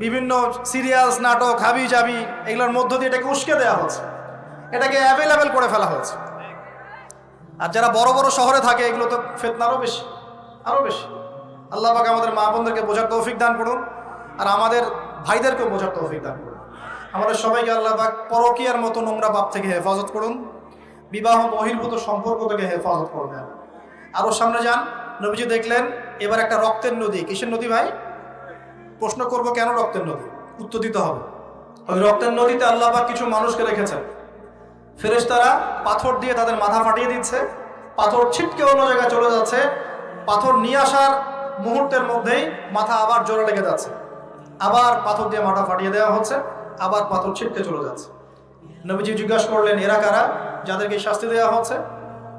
বিভিন্ন সিরিয়ালস, নাটক, হাবি জাবি, এগুলোর মধ্য দিয়ে এটাকে উস্কে দেওয়া হচ্ছে, এটাকে অ্যাভেলেবেল করে ফেলা হয়েছে। আর যারা বড় বড় শহরে থাকে এগুলো তো ফিতনা আরও বেশি, আরও বেশি। আল্লাহ পাক আমাদের মা বোনদেরকে বোঝার তৌফিক দান করুন, আর আমাদের ভাইদেরকেও বোঝার তৌফিক দান করুন। আমাদের সবাইকে আল্লাহ পাক পরকীয়ার মতো নোংরা পাপ থেকে হেফাজত করুন, বিবাহ বহির্ভূত সম্পর্ক থেকে হেফাজত করবেন। আরও সামনে যান, নবীজি দেখলেন এবার একটা রক্তের নদী। কিসের নদী ভাই? প্রশ্ন করব কেন রক্তের নদী, উত্তর দিতে হবে। ওই রক্তের নদীতে আল্লাহ পাক কিছু মানুষকে রেখেছেন, ফেরেশতারা পাথর দিয়ে তাদের মাথা ফাটিয়ে দিচ্ছে, পাথর ছিটকে অন্য জায়গায় চলে যাচ্ছে, পাথর নিয়ে আসার মুহূর্তের মধ্যেই মাথা আবার জোরে লেগে যাচ্ছে, আবার পাথর দিয়ে মাথা ফাটিয়ে দেওয়া হচ্ছে, আবার পাথর ছিটকে চলে যাচ্ছে। নবীজি জিজ্ঞাসা করলেন এরা কারা যাদেরকে শাস্তি দেওয়া হচ্ছে?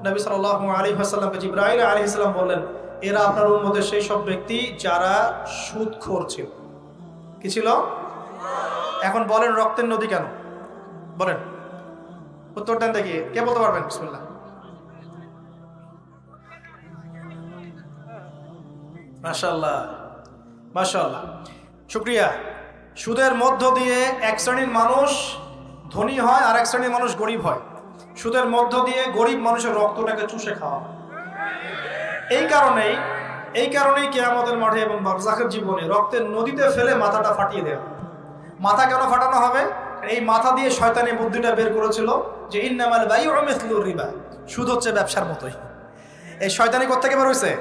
নবী সাল্লাল্লাহু আলাইহি ওয়াসাল্লামকে জিবরাইল আলাইহিস সালাম বললেন এরা আপনার উম্মতের সেই সব ব্যক্তি যারা সুদখোর ছিল। কি ছিল? এখন বলেন রক্তের নদী কেন? বলেন, উত্তর দেন দেখি, কে বলতে পারবেন? বিসমিল্লাহ। মাশাআল্লাহ, মাশাআল্লাহ, শুকরিয়া। সুদের মধ্য দিয়ে এক শ্রেণীর মানুষ ধনী হয় আর এক শ্রেণীর মানুষ গরিব হয়। সুদের মধ্য দিয়ে গরিব মানুষের রক্তটাকে চুষে খাওয়া। এই কারণেই কিয়ামতের মাঠে এবং বারজাখের জীবনে রক্তের নদীতে ফেলে মাথাটা ফাটিয়ে দেওয়া। মাথা কেন ফাটানো হবে? এই মাথা দিয়ে শয়তানি বুদ্ধিটা বের করেছিল যে ইন্নামাল বাইউ মিসলুর রিবা, সুদ হচ্ছে ব্যবসার মতোই। এই শয়তানি কোত্থেকে বের হয়েছে?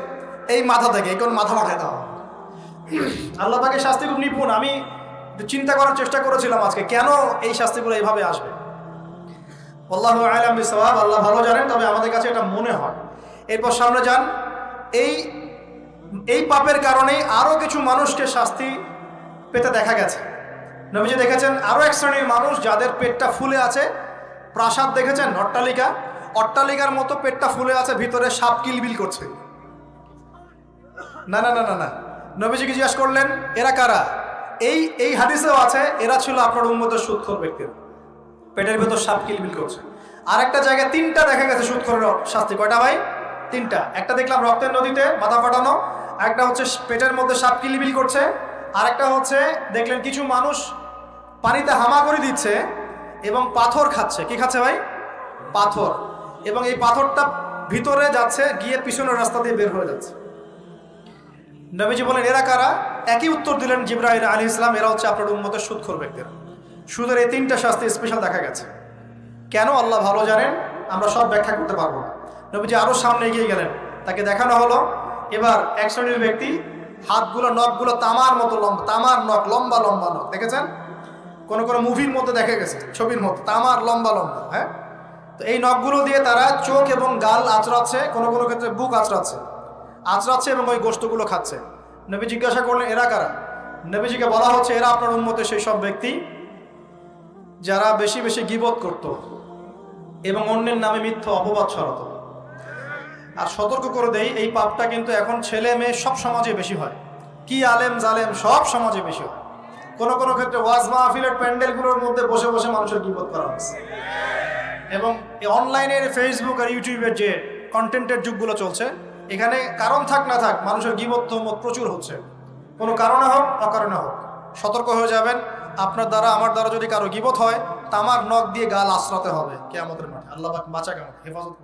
এই মাথা থেকে। এই কোন মাথা ফাটায় দেওয়া। আল্লাহ পাকের শাস্তি খুব নিপুণ। আমি চিন্তা করার চেষ্টা করেছিলাম আজকে কেন এই শাস্তিগুলো এইভাবে আসবে। আল্লাহু আ'লাম বিসওয়াব, আল্লাহ ভালো জানেন, তবে আমাদের কাছে এটা মনে হয়। এরপর সামনে যান, এই পাপের কারণেই আরো কিছু মানুষকে শাস্তি পেতে দেখা গেছে। নবীজি দেখেছেন আরো এক শ্রেণীর মানুষ যাদের পেটটা ফুলে আছে। প্রাসাদ দেখেছেন, অট্টালিকার মতো পেটটা ফুলে আছে, ভিতরে সাপ কিলবিল করছে। না না না না না, নবীজিকে জিজ্ঞাসা করলেন এরা কারা? এই হাদিসেও আছে এরা ছিল আপনার উম্মতের সুদখোর ব্যক্তির, পেটের ভেতর সাপ কিলবিল করছে। আর একটা জায়গায় তিনটা দেখা গেছে সুদখোরের শাস্তি। কয়টা ভাই? তিনটা। একটা দেখলাম রক্তের নদীতে মাথা ফাটানো, একটা হচ্ছে পেটের মধ্যে সাপ কিলবিল করছে, আর একটা হচ্ছে দেখলেন কিছু মানুষ পানিতে হামাগুড়ি দিচ্ছে এবং পাথর খাচ্ছে। কি খাচ্ছে ভাই? পাথর। এবং এই পাথরটা ভিতরে যাচ্ছে, গিয়ে পিছনের রাস্তা দিয়ে বের হয়ে যাচ্ছে। নবীজি বলেন এরা কারা? একই উত্তর দিলেন জিবরাইল আলাইহিস সালাম, এরা হচ্ছে আপনার উম্মতের সুদখোর ব্যক্তিরা। সুদের এই তিনটা শাস্তি স্পেশাল দেখা গেছে। কেন আল্লাহ ভালো জানেন, আমরা সব ব্যাখ্যা করতে পারবো না। নবীজি আরো সামনে এগিয়ে গেলেন, তাকে দেখানো হলো এবার এক শ্রেণীর ব্যক্তি, হাতগুলো নখগুলো তামার মতো লম্বা, তামার নখ, লম্বা লম্বা নখ। দেখেছেন কোন কোন মুভির মধ্যে দেখা গেছে, ছবির মধ্যে তামার লম্বা লম্বা। হ্যাঁ, তো এই নখগুলো দিয়ে তারা চোখ এবং গাল আঁচড়াচ্ছে, কোনো কোনো ক্ষেত্রে বুক আঁচড়াচ্ছে এবং ওই গোশতগুলো খাচ্ছে। নবী জিজ্ঞাসা করলেন এরা কারা? নবীজিকে বলা হচ্ছে এরা আপনার উম্মতের সেই সব ব্যক্তি যারা বেশি বেশি গীবত করত এবং অন্যের নামে মিথ্যা অপবাদ ছড়াতো। আর সতর্ক করে দেই, এই পাপটা কিন্তু এখন ছেলে মেয়ে সব সমাজে বেশি হয়। কি আলেম জালেম সব সমাজে বেশি হয়। কোনো কোনো ক্ষেত্রে ওয়াজ মাহফিলের প্যান্ডেলগুলোর মধ্যে বসে বসে মানুষের গীবত করা হচ্ছে। এবং এই অনলাইনের ফেসবুক আর ইউটিউবের যে কন্টেন্টের যুগগুলো চলছে, এখানে কারণ থাক না থাক মানুষের গীবত তহমত প্রচুর হচ্ছে, কোনো কারণে হোক অকারণে হোক। সতর্ক হয়ে যাবেন, আপনার দ্বারা আমার দ্বারা যদি কারো গীবত হয়, তামার নখ দিয়ে গাল আশ্রাতে হবে কিয়ামতের মাঠে। আল্লাহ পাক বাঁচা, কেমন হেফাজত।